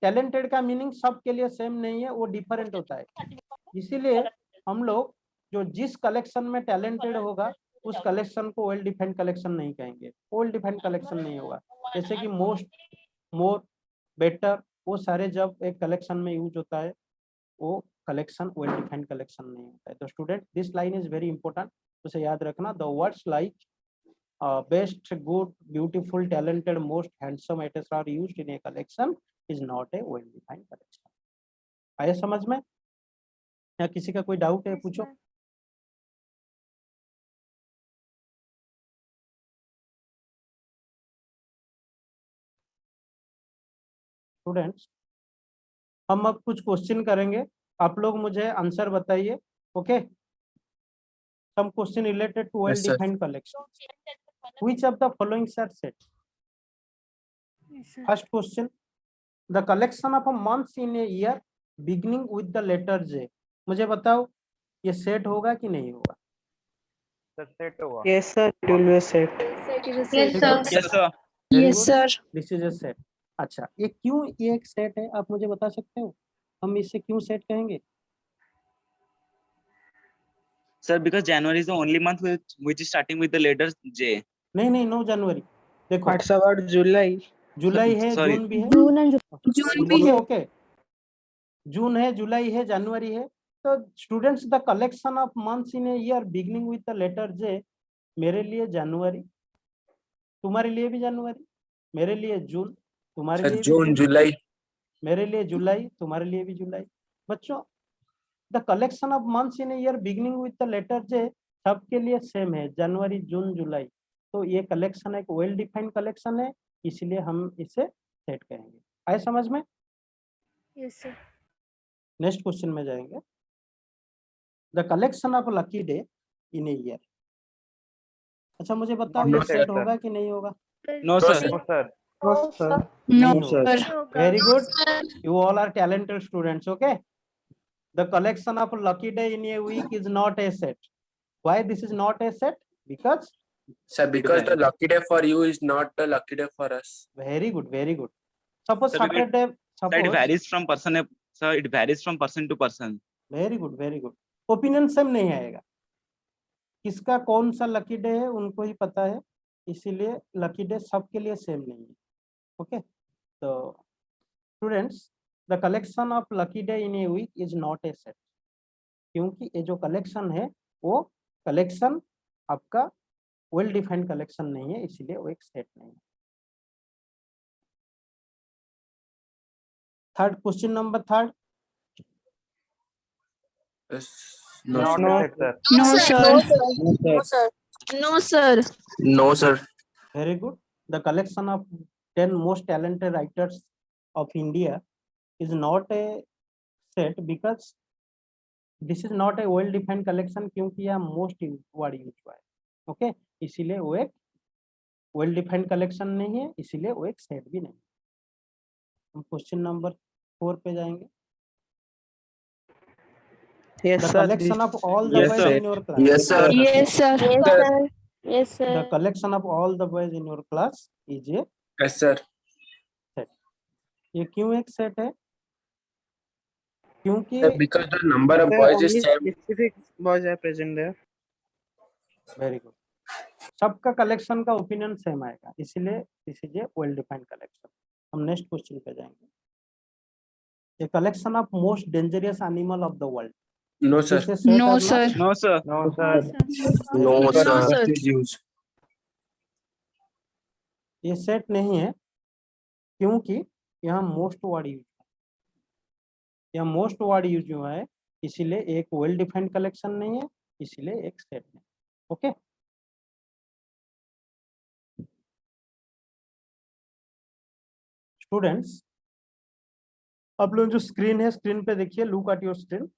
Speaker 1: टैलेंटेड का मीनिंग सबके लिए सेम नहीं है, वो डिफरेंट होता है। इसीलिए हम लोग जो जिस कलेक्शन में टैलेंटेड होगा उस कलेक्शन को वेल डिफाइंड कलेक्शन नहीं कहेंगे, वेल डिफाइंड कलेक्शन नहीं होगा। जैसे कि मोस्ट, मोर, बेटर, वो सारे जब एक कलेक्शन में यूज होता है वो कलेक्शन वेल डिफाइंड कलेक्शन नहीं होता है। तो student, this line is very important, उसे याद रखना। The words like best, good, beautiful, talented, most, handsome etcetera are used in a collection is not a well defined collection. आया समझ में? या किसी का कोई डाउट है?
Speaker 2: Yes,
Speaker 1: पूछो।
Speaker 2: sir.
Speaker 1: स्टूडेंट्स, हम अब कुछ क्वेश्चन करेंगे, आप लोग मुझे आंसर बताइए। Okay, some question related to well
Speaker 5: Yes, sir.
Speaker 1: defined collections. Which of the following are set?
Speaker 2: Yes, sir.
Speaker 1: First question, the collection of a months in a year beginning with the letter J. मुझे बताओ ये set होगा कि नहीं होगा?
Speaker 4: Set होगा।
Speaker 6: Yes, sir. It will be a set.
Speaker 2: It is a
Speaker 7: Yes,
Speaker 2: set.
Speaker 7: sir.
Speaker 4: Yes sir.
Speaker 1: Very
Speaker 7: Yes,
Speaker 1: good.
Speaker 7: sir.
Speaker 1: This is a set. अच्छा, ये क्यों ये एक सेट है, आप मुझे बता सकते हो? हम इसे क्यों सेट कहेंगे?
Speaker 8: Sir, because January is the only month which is starting with the letter J.
Speaker 1: नहीं नहीं, 9 जनवरी। देखो,
Speaker 6: What's about July?
Speaker 1: जुलाई है,
Speaker 8: Sorry.
Speaker 1: जून भी है।
Speaker 2: June and
Speaker 7: June भी
Speaker 1: ओके
Speaker 7: है।
Speaker 1: ओके, जून है, जुलाई है, जनवरी है। तो students, the collection of months in a year beginning with the letter J, मेरे लिए जनवरी, तुम्हारे लिए भी जनवरी, मेरे लिए जून, तुम्हारे
Speaker 5: Sir,
Speaker 1: लिए भी
Speaker 5: June, July.
Speaker 1: मेरे लिए जुलाई, तुम्हारे लिए भी जुलाई। बच्चों, the collection of months in a year beginning with the letter J सबके लिए सेम है, जनवरी, जून, जुलाई। तो ये कलेक्शन एक वेल डिफाइंड कलेक्शन है, इसलिए हम इसे सेट कहेंगे। आए समझ में?
Speaker 2: yes, sir.
Speaker 1: नेक्स्ट क्वेश्चन में जाएंगे। The collection of lucky day in a year. अच्छा, मुझे बताओ
Speaker 4: Not
Speaker 1: ये
Speaker 4: a set,
Speaker 1: सेट
Speaker 4: sir.
Speaker 1: होगा कि नहीं होगा?
Speaker 8: No,
Speaker 5: No,
Speaker 8: sir.
Speaker 5: sir.
Speaker 4: No sir.
Speaker 6: No, sir.
Speaker 7: No,
Speaker 1: नहीं
Speaker 6: sir.
Speaker 1: होगा।
Speaker 7: sir.
Speaker 2: नहीं होगा।
Speaker 1: Very good, you all are talented students. Okay, the collection of lucky day in a week is not a set. Why this is not a set? Because
Speaker 5: Sir, because the lucky day for you is not the lucky day for us.
Speaker 1: very good, very good. Suppose
Speaker 8: Sir, because
Speaker 1: Saturday,
Speaker 8: Sir, it
Speaker 1: suppose
Speaker 8: varies from person. Sir, it varies from person to person.
Speaker 1: very good, very good. Opinion same नहीं आएगा, किसका कौन सा lucky day है उनको ही पता है, इसीलिए लकी डे सबके लिए सेम नहीं है। ओके, तो students, the collection of lucky day in a week is not a set, क्योंकि ये जो कलेक्शन है वो कलेक्शन आपका वेल डिफाइंड कलेक्शन नहीं है, इसीलिए वो एक सेट नहीं है। Third question number third,
Speaker 5: Yes. No,
Speaker 4: not
Speaker 6: No.
Speaker 4: Set sir.
Speaker 7: No, sir.
Speaker 6: No, sir.
Speaker 3: No, sir.
Speaker 5: no, sir.
Speaker 1: Very good. The collection of 10 most talented writers of India is not a set because this is not a well defined collection, क्योंकि यह most word use हुआ है। Okay, इसीलिए वो एक well defined collection नहीं है, इसीलिए वो एक सेट भी नहीं। हम क्वेश्चन नंबर 4 पे जाएंगे।
Speaker 6: Yes,
Speaker 1: The
Speaker 6: sir.
Speaker 1: collection of all the
Speaker 8: Yes,
Speaker 1: boys
Speaker 8: sir.
Speaker 1: in your class.
Speaker 5: Yes, sir.
Speaker 7: Yes, sir.
Speaker 2: Yes, sir. Yes,
Speaker 1: The
Speaker 2: sir.
Speaker 1: collection of all the boys in your class is a
Speaker 5: Yes, sir.
Speaker 1: set. ये क्यों एक set है? क्योंकि
Speaker 5: Sir, because the number of
Speaker 6: Sir,
Speaker 5: boys is
Speaker 6: only
Speaker 5: same.
Speaker 6: specific boys are present there.
Speaker 1: Very good, सबका collection का opinion same आएगा, इसलिए this is a well defined collection. हम नेक्स्ट क्वेश्चन पे जाएंगे। A collection of most dangerous animal of the world.
Speaker 5: No, sir.
Speaker 1: This is set
Speaker 7: No,
Speaker 1: or not?
Speaker 7: sir.
Speaker 8: No, sir.
Speaker 4: No
Speaker 2: No,
Speaker 4: sir.
Speaker 2: sir.
Speaker 5: No,
Speaker 1: Very good.
Speaker 5: sir.
Speaker 3: sir.
Speaker 5: That is used.
Speaker 1: ये set नहीं है, क्योंकि यहाँ most word use है, यहाँ most word use हुआ है, इसीलिए एक वेल डिफाइंड कलेक्शन नहीं है, इसीलिए एक सेट नहीं। ओके, स्टूडेंट्स, आप लोग जो स्क्रीन है, स्क्रीन पे देखिए, look at your screen.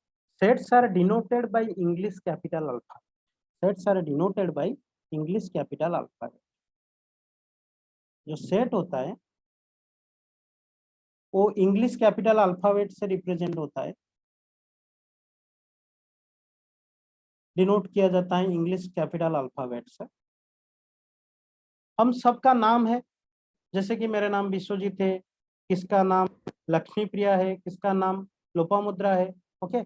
Speaker 1: Sets are denoted by English capital alpha. Sets are denoted by English capital alpha. जो सेट होता है वो इंग्लिश कैपिटल अल्फाबेट से रिप्रेजेंट होता है, डिनोट किया जाता है इंग्लिश कैपिटल अल्फाबेट से। हम सबका नाम है, जैसे कि मेरा नाम विश्वजीत है, किसका नाम लक्ष्मी प्रिया है, किसका नाम लोपामुद्रा है। ओके,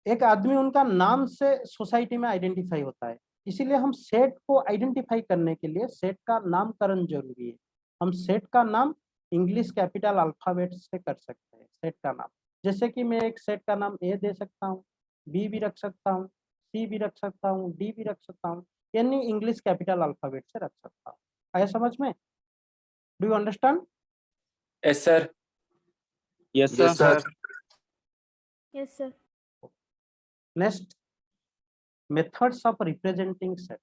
Speaker 1: एक आदमी उनका नाम से सोसाइटी में आइडेंटिफाई होता है, इसीलिए हम सेट को आइडेंटिफाई करने के लिए सेट का नामकरण जरूरी है। हम सेट का नाम इंग्लिश कैपिटल अल्फाबेट से कर सकते हैं सेट का नाम। जैसे कि मैं एक सेट का नाम ए दे सकता हूँ, बी भी रख सकता हूँ, सी भी रख सकता हूँ, डी भी रख सकता हूँ, यानी इंग्लिश कैपिटल अल्फाबेट से रख सकता हूँ। आया समझ में? Do you understand?
Speaker 5: Yes, sir.
Speaker 8: Yes, sir.
Speaker 5: Yes, sir.
Speaker 2: Yes, sir.
Speaker 1: Next, methods of representing set.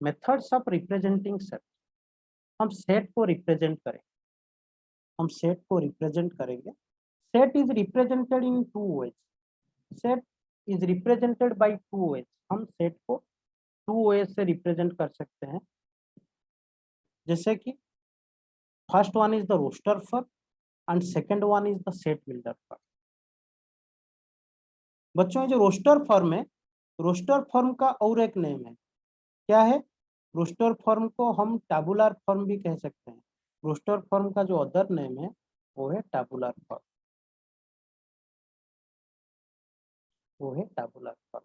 Speaker 1: Methods of representing set, हम सेट को रिप्रेजेंट करें, हम सेट को रिप्रेजेंट करेंगे। Set is represented in two ways, set is represented by two ways. हम set को two ways से represent कर सकते हैं, जैसे कि first one is the roster form and second one is the set builder form. बच्चों, जो रोस्टर फॉर्म है, रोस्टर फॉर्म का और एक नेम है, क्या है? रोस्टर फॉर्म को हम टैबुलर फॉर्म भी कह सकते हैं। रोस्टर फॉर्म का जो अदर नेम है वो है टैबुलर फॉर्म, वो है टैबुलर फॉर्म।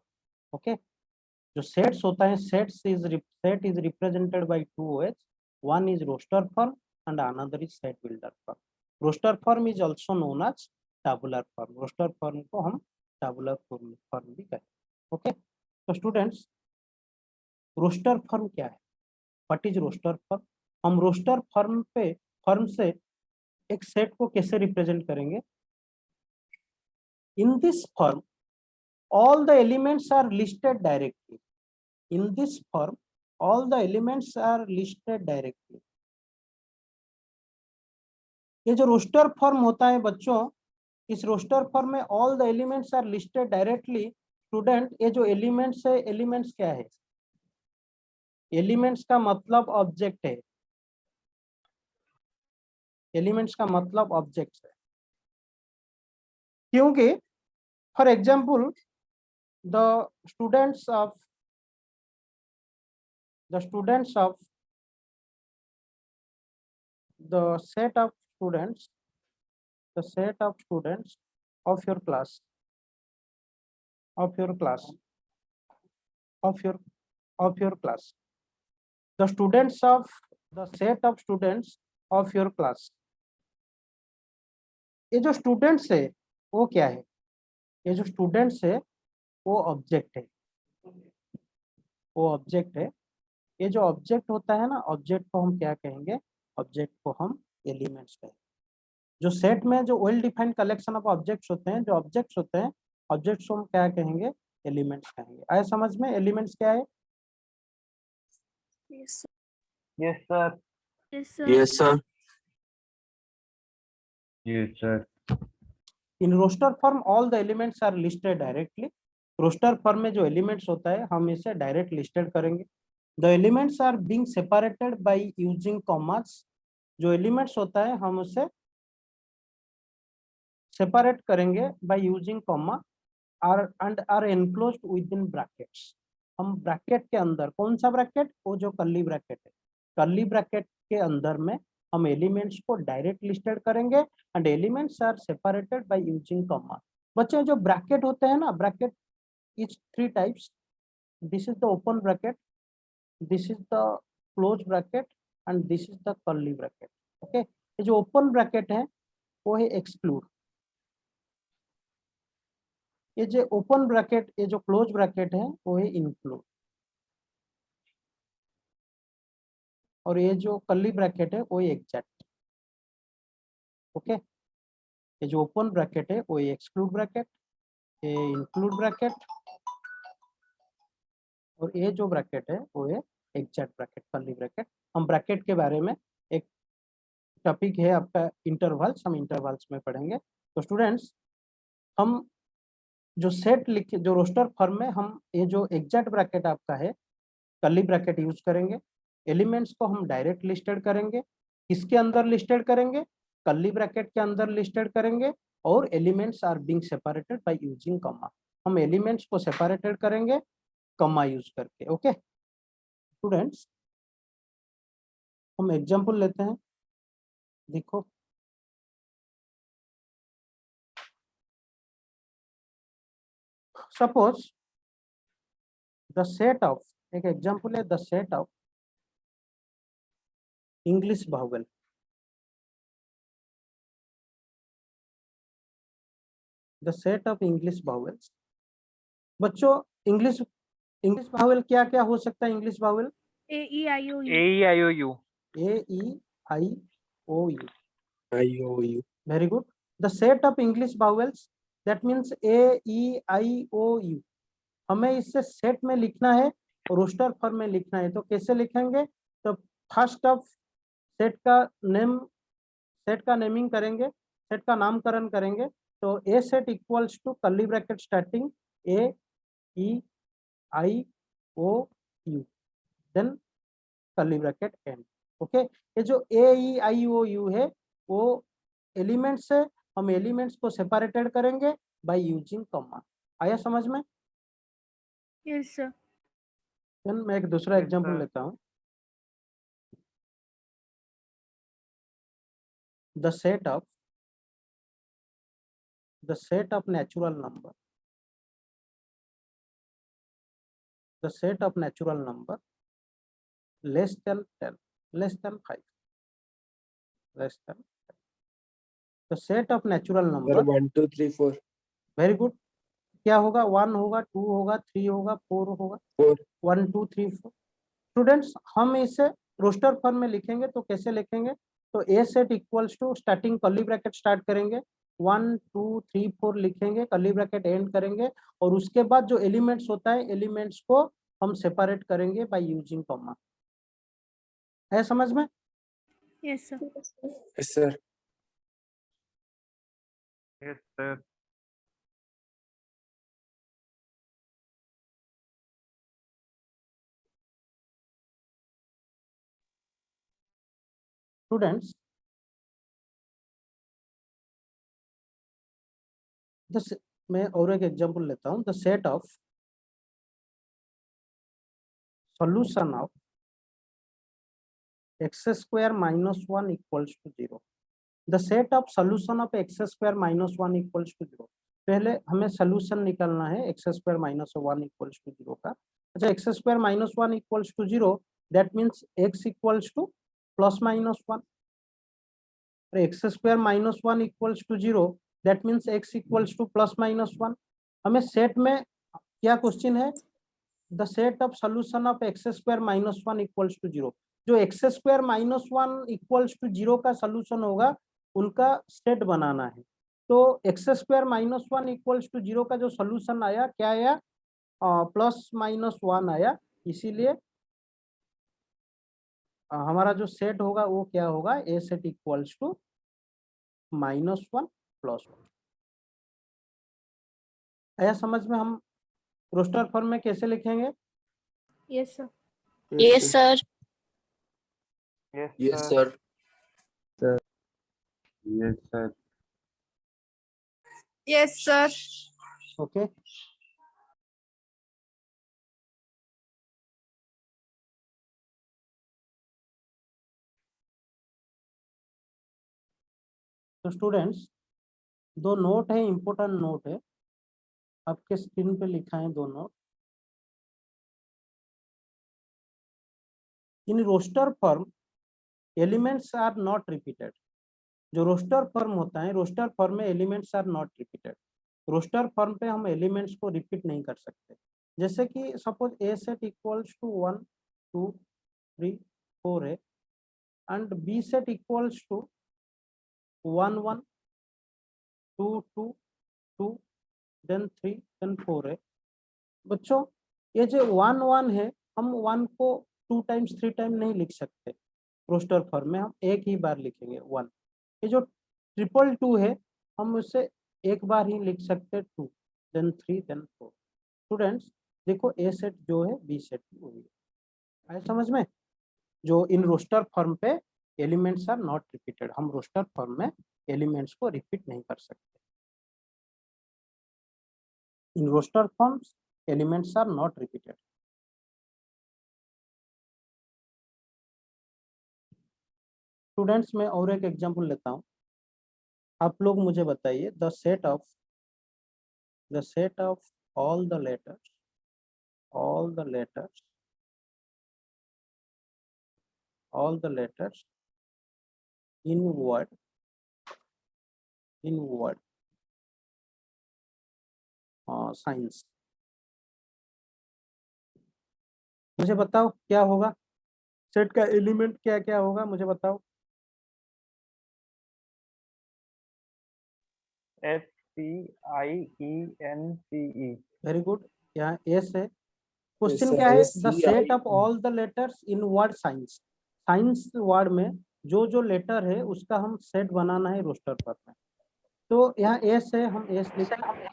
Speaker 1: ओके, जो सेट्स होता है, set is represented by two ways, one is roster form and another is set builder form. Roster form is also known as tabular form. Roster form को हम tabular form भी कहते हैं। Okay, तो students, roster form क्या है? What is roster form? हम roster form से एक सेट को कैसे रिप्रेजेंट करेंगे? In this form all the elements are listed directly. In this form all the elements are listed directly. ये जो रोस्टर फॉर्म होता है बच्चों, इस रोस्टर फॉर्म में all the elements are listed directly. Student, ये जो एलिमेंट्स है, एलिमेंट्स क्या है? एलिमेंट्स का मतलब ऑब्जेक्ट है, एलिमेंट्स का मतलब ऑब्जेक्ट्स है। क्योंकि for example the students of the set of students, the set of students of your class, of your class, of your class, the students of the set of students of your class। ये जो students है वो क्या है? ये जो students है वो ऑब्जेक्ट है, वो ऑब्जेक्ट है। ये जो ऑब्जेक्ट होता है ना, ऑब्जेक्ट को हम क्या कहेंगे? ऑब्जेक्ट को हम एलिमेंट्स कहेंगे। जो सेट में जो well defined collection of objects होते हैं, जो ऑब्जेक्ट्स होते हैं, ऑब्जेक्ट्स को हम क्या कहेंगे? एलिमेंट्स कहेंगे। आया समझ में? एलिमेंट्स क्या है?
Speaker 2: Yes, sir.
Speaker 4: Yes, sir.
Speaker 2: Yes, sir.
Speaker 5: Yes, sir.
Speaker 4: Yes, sir.
Speaker 1: In roster form all the elements are listed directly. Roster form में जो एलिमेंट्स होता है हम इसे डायरेक्ट लिस्टेड करेंगे। The elements are being separated by using commas. जो elements होता है हम उसे सेपरेट करेंगे by using comma are enclosed within brackets. हम ब्रैकेट के अंदर, कौन सा ब्रैकेट? वो जो कर्ली ब्रैकेट है, कर्ली ब्रैकेट के अंदर में हम एलिमेंट्स को डायरेक्ट लिस्टेड करेंगे and elements are separated by using comma. बच्चे, जो ब्रैकेट होते हैं ना, bracket is three types. This is the open bracket, this is the close bracket and this is the curly bracket. Okay, ये जो open bracket है वो है एक्सक्लूड, ये जो ओपन ब्रैकेट, ये जो क्लोज ब्रैकेट है वो है इंक्लूड, और ये जो कर्ली ब्रैकेट है वो है एग्जैक्ट। ओके, ये जो ओपन ब्रैकेट है वो है एक्सक्लूड ब्रैकेट, ये इंक्लूड ब्रैकेट, और ये जो ब्रैकेट है वो है एग्जैक्ट ब्रैकेट, कर्ली ब्रैकेट। हम ब्रैकेट के बारे में एक टॉपिक है आपका इंटरवल्स, हम इंटरवल्स में पढ़ेंगे। तो स्टूडेंट्स, हम जो सेट लिखे, जो रोस्टर फॉर्म में हम ये जो एग्जैक्ट ब्रैकेट आपका है, कर्ली ब्रैकेट यूज करेंगे। एलिमेंट्स को हम डायरेक्ट लिस्टेड करेंगे। किसके अंदर लिस्टेड करेंगे? कर्ली ब्रैकेट के अंदर लिस्टेड करेंगे और elements are being separated by using comma. हम एलिमेंट्स को सेपरेटेड करेंगे कॉमा यूज करके। ओके स्टूडेंट्स, हम एग्जांपल लेते हैं। देखो सपोज द सेट ऑफ, एक एग्जांपल है, the set of English vowel. The set of English vowels. बच्चों इंग्लिश वावेल क्या क्या हो सकता है? English vowel
Speaker 2: A E I O U.
Speaker 4: AEIOU.
Speaker 1: AEIOU।
Speaker 5: IOU.
Speaker 1: Very good. The set of English vowels, that means AEIOU। हमें इसे set में लिखना है, रोस्टर फॉर्म में लिखना है। तो कैसे लिखेंगे? तो फर्स्ट ऑफ सेट का नेमिंग करेंगे, सेट का नामकरण करेंगे। तो A set equals to curly bracket starting AEIOU, then curly bracket end. Okay, ये जो AEIOU है वो एलिमेंट्स है, हम एलिमेंट्स को सेपरेटेड करेंगे बाय यूजिंग कॉमा। आया समझ में?
Speaker 2: Yes, sir.
Speaker 1: देन मैं एक दूसरा
Speaker 4: Yes,
Speaker 1: एग्जांपल
Speaker 4: sir.
Speaker 1: लेता हूँ। The set of natural number, the set of natural number less than 10, less then 5, less than. The set of natural
Speaker 5: Sir,
Speaker 1: number,
Speaker 5: 1, 2, 3, 4.
Speaker 1: Very good. क्या होगा? 1 होगा, 2 होगा, 3 होगा, 4 होगा।
Speaker 5: 4.
Speaker 1: 1 2 3 4। स्टूडेंट्स हम इसे रोस्टर फॉर्म में लिखेंगे तो कैसे लिखेंगे? तो A set equals to starting curly bracket start करेंगे, 1 2 3 4 लिखेंगे, कर्ली ब्रैकेट एंड करेंगे और उसके बाद जो एलिमेंट्स होता है एलिमेंट्स को हम सेपरेट करेंगे बाय यूजिंग कॉमा। है समझ में?
Speaker 2: Yes, sir.
Speaker 5: Yes, sir.
Speaker 4: Yes, sir.
Speaker 1: Students मैं और एक एग्जांपल लेता हूं। The set of solution of X square minus 1 equals to 0। The set of solution of X square minus 1 equals to 0। पहले हमें सॉल्यूशन निकालना है X square minus 1 equals to 0 का। अच्छा, X square minus 1 equals to 0, that means X equals to plus minus 1। X square minus 1 equals to 0, that means X equals to plus minus 1। हमें set में क्या question है? The set of solution of X square minus 1 equals to 0। जो X square minus 1 equals to 0 का solution होगा उनका set बनाना है। तो X square minus 1 equals to 0 का जो सॉल्यूशन आया क्या आया? प्लस माइनस 1 आया। इसीलिए हमारा जो सेट होगा वो क्या होगा? ए सेट इक्वल्स टू -1 +1। आया समझ में? हम रोस्टर फॉर्म में कैसे लिखेंगे?
Speaker 2: Yes, sir.
Speaker 5: Yes, sir.
Speaker 4: Yes,
Speaker 5: Yes,
Speaker 4: sir.
Speaker 5: sir.
Speaker 4: Yes, sir.
Speaker 3: Yes, sir.
Speaker 1: Okay, तो स्टूडेंट्स दो नोट है, इंपॉर्टेंट नोट है, आपके स्क्रीन पे लिखा है दो note. In roster form elements are not repeated. जो रोस्टर फॉर्म होता है, रोस्टर फॉर्म में elements are not repeated. Roster form पे हम एलिमेंट्स को रिपीट नहीं कर सकते। जैसे कि suppose A set equals to 1 2 3 4 है and B set equals to 1 1 2 2 2 then 3 then 4 है। बच्चों ये जो 1 1 है, हम 1 को 2 टाइम्स 3 टाइम नहीं लिख सकते। रोस्टर फॉर्म में हम एक ही बार लिखेंगे 1। ये जो 222 है हम उसे एक बार ही लिख सकते 2 देन 3 देन 4। स्टूडेंट्स देखो ए सेट जो है बी सेट की हुई है। आया समझ में? जो इन रोस्टर फॉर्म पे एलिमेंट्स आर नॉट रिपीटेड। हम रोस्टर फॉर्म में एलिमेंट्स को रिपीट नहीं कर सकते। In roster forms elements are not repeated. Students, मैं और एक एग्जांपल लेता हूं। आप लोग मुझे बताइए, the set of all the letters in word science. मुझे बताओ क्या होगा, सेट का एलिमेंट क्या क्या होगा, मुझे बताओ।
Speaker 4: SCIENCE।
Speaker 1: वेरी गुड, यहाँ एस है। क्वेश्चन क्या है, the set of all the letters in word science. Science word में जो जो लेटर है उसका हम सेट बनाना है रोस्टर पर में। तो यहाँ एस है, हम एस लिखेंगे।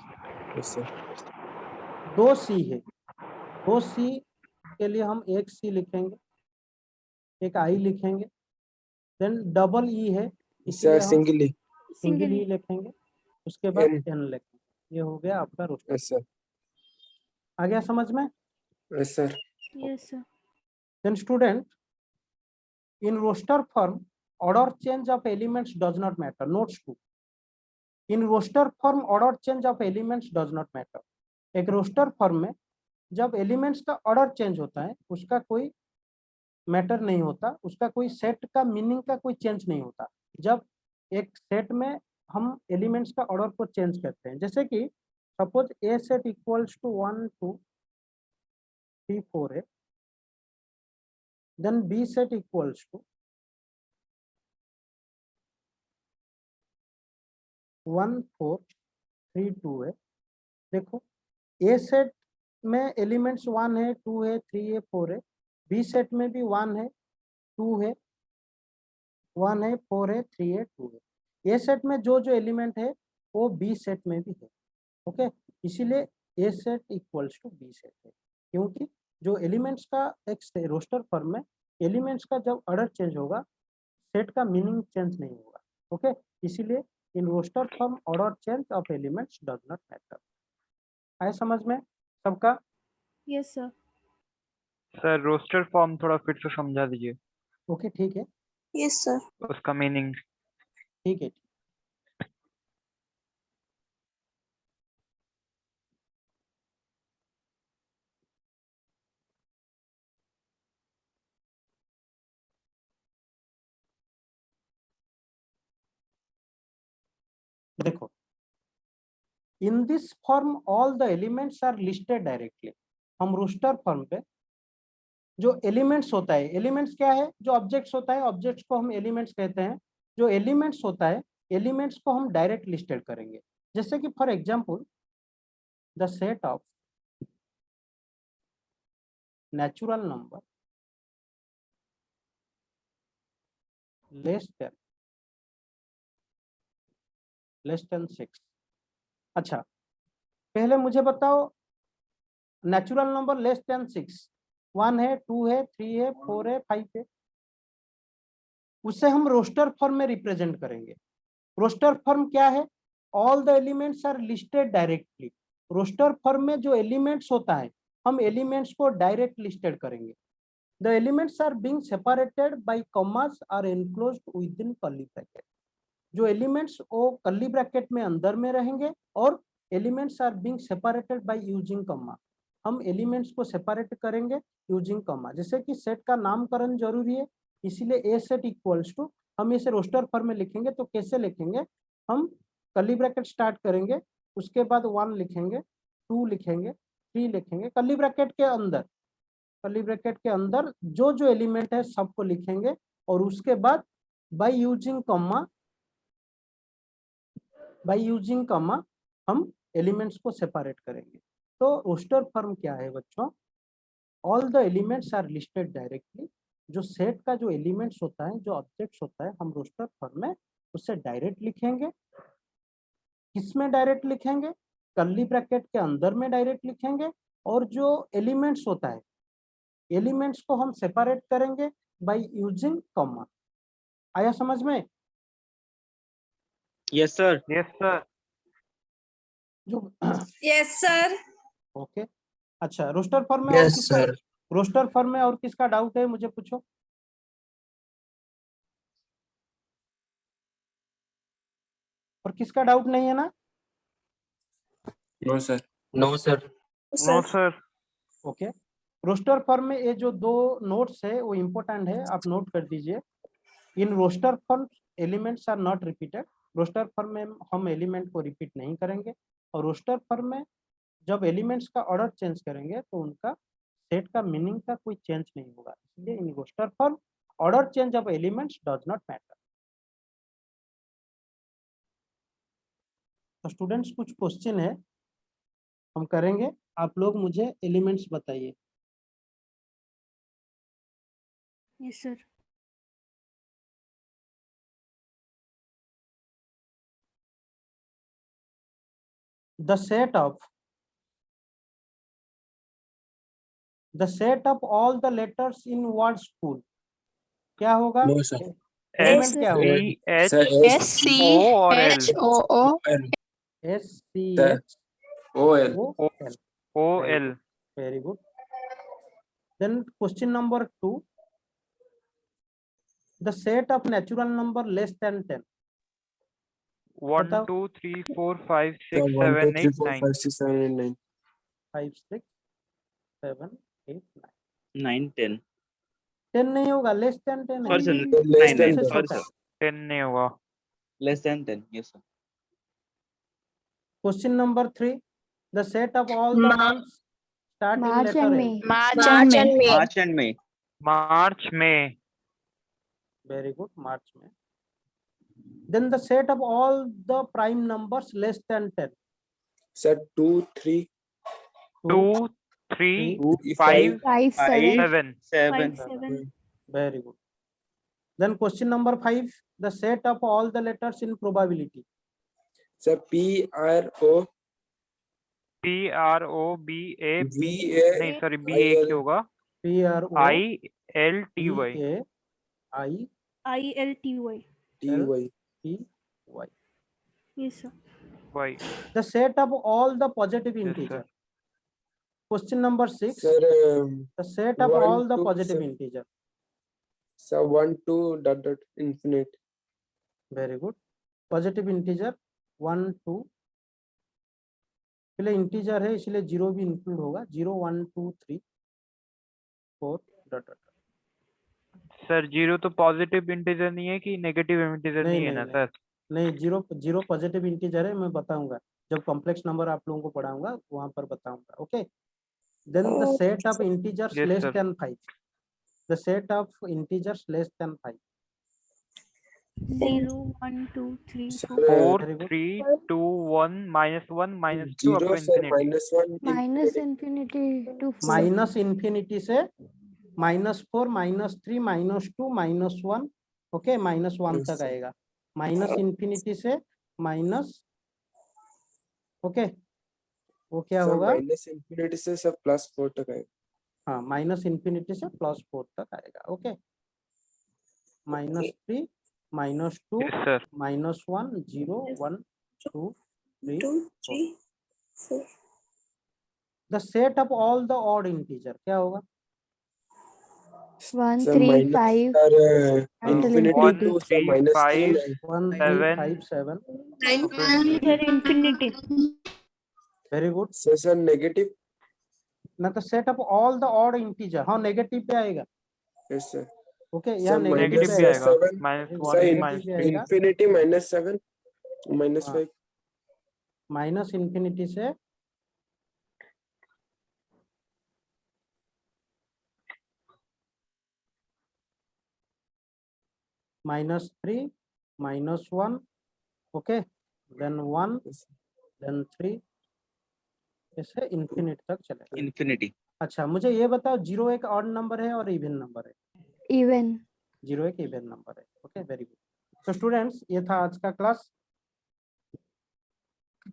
Speaker 1: दो सी है, दो सी के लिए हम एक सी लिखेंगे, एक आई लिखेंगे। देन डबल ई है, इसलिए हम सिंगल ई लिखेंगे। उसके बाद एन लिखेंगे। ये हो गया आपका रोस्टर। आ गया समझ में?
Speaker 2: Yes, sir.
Speaker 1: Then student, in roster form, order change of elements does not matter. Notes 2. In roster form, order change of elements does not matter. एक roster form में जब elements का order change होता है उसका कोई मैटर नहीं होता, उसका कोई सेट का मीनिंग का कोई चेंज नहीं होता। जब एक सेट में हम एलिमेंट्स का ऑर्डर को चेंज करते हैं, जैसे कि suppose A set equals to 1 2 3 4 है, then B set equals to 1 4 3 2 है। देखो ए सेट में एलिमेंट्स 1 है 2 है 3 है 4 है, बी सेट में भी 1 है 2 है 1 है 4 है 3 है 2 है। ए सेट में जो जो एलिमेंट है वो बी सेट में भी है। ओके, इसीलिए A set equals to B set है, क्योंकि जो एलिमेंट्स का एक रोस्टर फॉर्म में एलिमेंट्स का जब ऑर्डर चेंज होगा सेट का मीनिंग चेंज नहीं होगा। ओके, इसीलिए in roster form order change of elements does not matter. आए समझ में सबका?
Speaker 2: Yes, sir.
Speaker 4: Sir roster form थोड़ा फिर से समझा दीजिए,
Speaker 1: ओके ठीक है,
Speaker 6: Yes, sir.
Speaker 4: उसका मीनिंग।
Speaker 1: ठीक है। देखो, in this form all the elements are listed directly. हम रोस्टर फॉर्म पे जो एलिमेंट्स होता है, एलिमेंट्स क्या है, जो ऑब्जेक्ट्स होता है, ऑब्जेक्ट्स को हम एलिमेंट्स कहते हैं। जो एलिमेंट्स होता है, एलिमेंट्स को हम डायरेक्ट लिस्टेड करेंगे। जैसे कि for example the set of natural number less than 6। अच्छा, पहले मुझे बताओ नेचुरल नंबर लेस देन 6 1 है 2 है 3 है 4 है 5 है, उसे हम रोस्टर फॉर्म में रिप्रेजेंट करेंगे। रोस्टर फॉर्म क्या है? All the elements are listed directly. Roster form में जो एलिमेंट्स होता है हम एलिमेंट्स को डायरेक्ट लिस्टेड करेंगे। The elements are being separated by commas are enclosed within curly bracket. जो एलिमेंट्स वो कर्ली ब्रैकेट में अंदर में रहेंगे और elements are being separated by using comma. हम एलिमेंट्स को सेपरेट करेंगे यूजिंग कॉमा। जैसे कि सेट का नामकरण जरूरी है, इसीलिए ए सेट इक्वल्स टू, हम इसे रोस्टर फॉर्म में लिखेंगे तो कैसे लिखेंगे, हम कर्ली ब्रैकेट स्टार्ट करेंगे, उसके बाद 1 लिखेंगे 2 लिखेंगे 3 लिखेंगे, कर्ली ब्रैकेट के अंदर जो जो एलिमेंट है सबको लिखेंगे और उसके बाद बाय यूजिंग कॉमा हम एलिमेंट्स को सेपरेट करेंगे। तो रोस्टर फॉर्म क्या है बच्चों? All the elements are listed directly. जो सेट का जो एलिमेंट्स होता है, जो ऑब्जेक्ट्स होता है, हम रोस्टर फॉर्म में उससे डायरेक्ट लिखेंगे। किसमें डायरेक्ट लिखेंगे? कर्ली ब्रैकेट के अंदर में डायरेक्ट लिखेंगे। और जो एलिमेंट्स होता है, एलिमेंट्स को हम सेपरेट करेंगे बाय यूजिंग कॉमा। आया समझ में?
Speaker 8: Yes, sir.
Speaker 4: Yes, sir.
Speaker 1: जो
Speaker 7: Yes, sir.
Speaker 1: ओके अच्छा, रोस्टर फॉर्म में और
Speaker 5: Yes,
Speaker 1: किसका
Speaker 5: sir.
Speaker 1: रोस्टर फॉर्म में और किसका डाउट है मुझे पूछो। और किसका डाउट नहीं है ना?
Speaker 5: No, sir. No, sir.
Speaker 4: No, sir.
Speaker 1: Okay roster form में ये जो दो नोट्स है वो इम्पोर्टेंट है, आप नोट कर दीजिए। In roster form elements are not repeated. Roster form में हम एलिमेंट को रिपीट नहीं करेंगे, और रोस्टर फॉर्म में जब एलिमेंट्स का ऑर्डर चेंज करेंगे तो उनका सेट का मीनिंग का कोई चेंज नहीं होगा। इसलिए in roster form order change of elements does not matter. तो स्टूडेंट्स कुछ क्वेश्चन है हम करेंगे, आप लोग मुझे एलिमेंट्स बताइए।
Speaker 2: Yes, sir.
Speaker 1: The set of all the letters in word school क्या होगा?
Speaker 5: No, sir.
Speaker 1: एलिमेंट क्या होगा?
Speaker 5: Sir,
Speaker 4: SCHOOL.
Speaker 1: SCHOOL।
Speaker 5: OL.
Speaker 1: Very good. Then question number 2, the set of natural number less than 10।
Speaker 4: 1,
Speaker 1: बताओ।
Speaker 4: 2, 3, 4, 5, 6,
Speaker 5: Sir, 1, 2,
Speaker 4: 7,
Speaker 5: 3,
Speaker 4: 8,
Speaker 5: 4,
Speaker 4: 9.
Speaker 5: 5, 6, 7, 8, 9.
Speaker 1: 5 6 7 8 9
Speaker 8: 9, 10.
Speaker 1: 10 नहीं होगा, less than 10 है।
Speaker 8: Sorry, sir.
Speaker 5: Less
Speaker 8: 9,
Speaker 5: than
Speaker 8: 9.
Speaker 5: 10.
Speaker 8: Sorry, sir.
Speaker 4: 10 नहीं होगा।
Speaker 8: Less than 10. Yes, sir.
Speaker 1: Question number 3, the set of all the months starting
Speaker 2: March
Speaker 1: letter
Speaker 2: and
Speaker 1: L।
Speaker 2: May.
Speaker 7: March and May.
Speaker 8: March and May.
Speaker 4: March में।
Speaker 1: Very good, March में। Then the set of all the prime numbers less than 10।
Speaker 5: Sir, 2, 3,
Speaker 4: 2, 3,
Speaker 5: 3,
Speaker 4: 5,
Speaker 2: 5 7
Speaker 8: 7.
Speaker 2: 5 7
Speaker 1: Very good. Then question number 5, the set of all the letters in probability।
Speaker 5: Sir, P, R, O,
Speaker 4: PROBA
Speaker 5: V,
Speaker 4: नहीं
Speaker 5: A,
Speaker 4: sorry
Speaker 5: I,
Speaker 4: BA
Speaker 5: L,
Speaker 4: की होगा।
Speaker 1: PRO
Speaker 4: ILTY।
Speaker 1: I
Speaker 2: ILTY.
Speaker 5: T, Y.
Speaker 1: T Y।
Speaker 2: Yes, sir.
Speaker 4: Y।
Speaker 1: The set of all the positive
Speaker 4: Yes,
Speaker 1: integer।
Speaker 4: sir.
Speaker 1: Question number 6,
Speaker 5: Sir,
Speaker 1: the set of
Speaker 5: 1,
Speaker 1: all the
Speaker 5: 2,
Speaker 1: positive
Speaker 5: 7.
Speaker 1: integer।
Speaker 5: Sir, 1, 2, dot, dot, infinite.
Speaker 1: Very good। Positive integer 1 2, पहले integer है इसलिए 0 भी include होगा। 0 1 2 3 4 dot dot.
Speaker 4: Sir 0 तो positive integer नहीं है कि negative integer
Speaker 1: नहीं
Speaker 4: नहीं है
Speaker 1: नहीं
Speaker 4: ना
Speaker 1: नहीं
Speaker 4: सर?
Speaker 1: नहीं, 0 पॉजिटिव इंटीजर है, मैं बताऊंगा जब कॉम्प्लेक्स नंबर आप लोगों को पढ़ाऊंगा वहां पर बताऊंगा। Okay then the set of integers
Speaker 4: Yes,
Speaker 1: less
Speaker 4: sir.
Speaker 1: Then 5। The set of integers less then 5।
Speaker 2: 0 1 2 3
Speaker 5: Sir,
Speaker 2: 4
Speaker 4: 4,
Speaker 1: Very good।
Speaker 4: 3, 2, 1, -1, -2 up
Speaker 5: 0,
Speaker 4: to
Speaker 5: sir,
Speaker 4: infinity।
Speaker 5: -1,
Speaker 2: minus
Speaker 5: infinity.
Speaker 2: infinity to 4
Speaker 1: minus infinity से -4 -3 -2 -1। Okay -1
Speaker 5: Yes,
Speaker 1: तक
Speaker 5: sir.
Speaker 1: आएगा। Minus infinity से minus, okay वो क्या
Speaker 5: Sir,
Speaker 1: होगा?
Speaker 5: minus infinity से sir +4 तक आएगा।
Speaker 1: हाँ माइनस इंफिनिटी से +4 तक आएगा। Okay -3 -2
Speaker 4: Yes, sir.
Speaker 1: -1 0 1 2 3 4। The set of all the odd integer क्या होगा?
Speaker 2: 1
Speaker 5: Sir,
Speaker 2: 3
Speaker 5: minus
Speaker 2: 5
Speaker 5: sir,
Speaker 2: until
Speaker 5: infinity
Speaker 4: 1,
Speaker 2: infinity.
Speaker 5: to sir
Speaker 4: 3,
Speaker 5: -3
Speaker 4: 5,
Speaker 1: 1 3
Speaker 4: 7
Speaker 1: 5 7।
Speaker 4: up to infinity।
Speaker 2: Sir, infinity.
Speaker 1: Very good.
Speaker 5: sir negative.
Speaker 1: ना तो set of all the odd integer, हाँ negative पे आएगा।
Speaker 5: Yes, sir.
Speaker 1: Okay
Speaker 5: Sir,
Speaker 1: यहाँ
Speaker 5: minus
Speaker 1: negative
Speaker 4: negative
Speaker 1: पे
Speaker 4: भी
Speaker 1: आएगा।
Speaker 4: आएगा।
Speaker 5: 7.
Speaker 4: -1
Speaker 5: Sir,
Speaker 4: माइनस
Speaker 1: भी आएगा।
Speaker 5: infinity -7,
Speaker 1: हाँ।
Speaker 5: -5.
Speaker 1: माइनस इंफिनिटी से -3 -1, okay then 1
Speaker 5: Yes, sir.
Speaker 1: Then 3 ऐसे इंफिनिट तक चलेगा।
Speaker 8: Infinity.
Speaker 1: अच्छा मुझे ये बताओ 0 एक ऑड नंबर है और इवन नंबर है?
Speaker 2: Even.
Speaker 1: 0 एक इवन नंबर है। Okay very good. तो स्टूडेंट्स ये था आज का क्लास।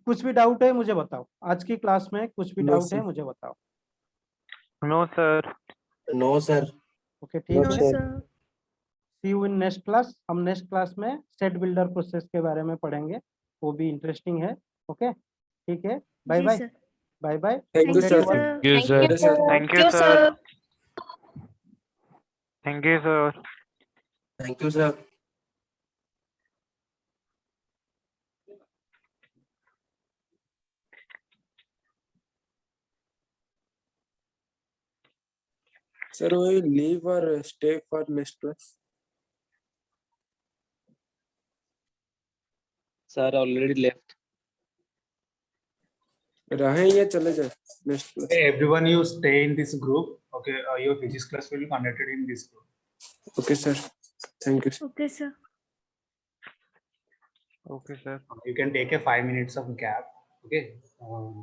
Speaker 1: कुछ भी डाउट है मुझे बताओ, आज की क्लास में कुछ भी
Speaker 5: No,
Speaker 1: डाउट है
Speaker 5: sir.
Speaker 1: मुझे बताओ।
Speaker 4: No sir.
Speaker 5: No, sir.
Speaker 1: Okay ठीक
Speaker 2: No,
Speaker 1: है।
Speaker 2: sir.
Speaker 1: See you in next class. हम नेक्स्ट क्लास में स्टेट बिल्डर प्रोसेस के बारे में पढ़ेंगे, वो भी इंटरेस्टिंग है। ओके, ठीक है, बाय
Speaker 2: जी
Speaker 1: bye,
Speaker 2: sir,
Speaker 1: bye bye.
Speaker 5: Thank you,
Speaker 2: thank
Speaker 5: sir.
Speaker 2: You sir.
Speaker 7: Thank you,
Speaker 5: Yes, sir.
Speaker 7: sir.
Speaker 4: Thank you, sir. Thank you, sir.
Speaker 5: Thank you, sir. Sir, will you leave or stay for next class?
Speaker 8: Sir already left.
Speaker 5: रहे या चले जाए next class?
Speaker 9: Hey, everyone, you stay in this group. Okay, your physics class will be conducted in this group.
Speaker 5: Okay, sir. Thank you, sir.
Speaker 2: Okay sir.
Speaker 4: Okay, sir.
Speaker 9: You can take a 5 minutes of gap. Okay,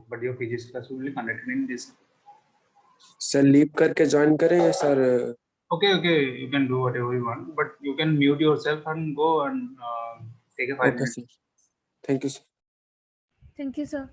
Speaker 9: but your physics class will be conducted in this.
Speaker 5: Sir, leave करके join करें या sir?
Speaker 9: Okay, you can do whatever you want, but you can mute yourself and go and take a 5
Speaker 5: Okay,
Speaker 9: minutes.
Speaker 5: sir. Thank you, sir.
Speaker 2: Thank you sir.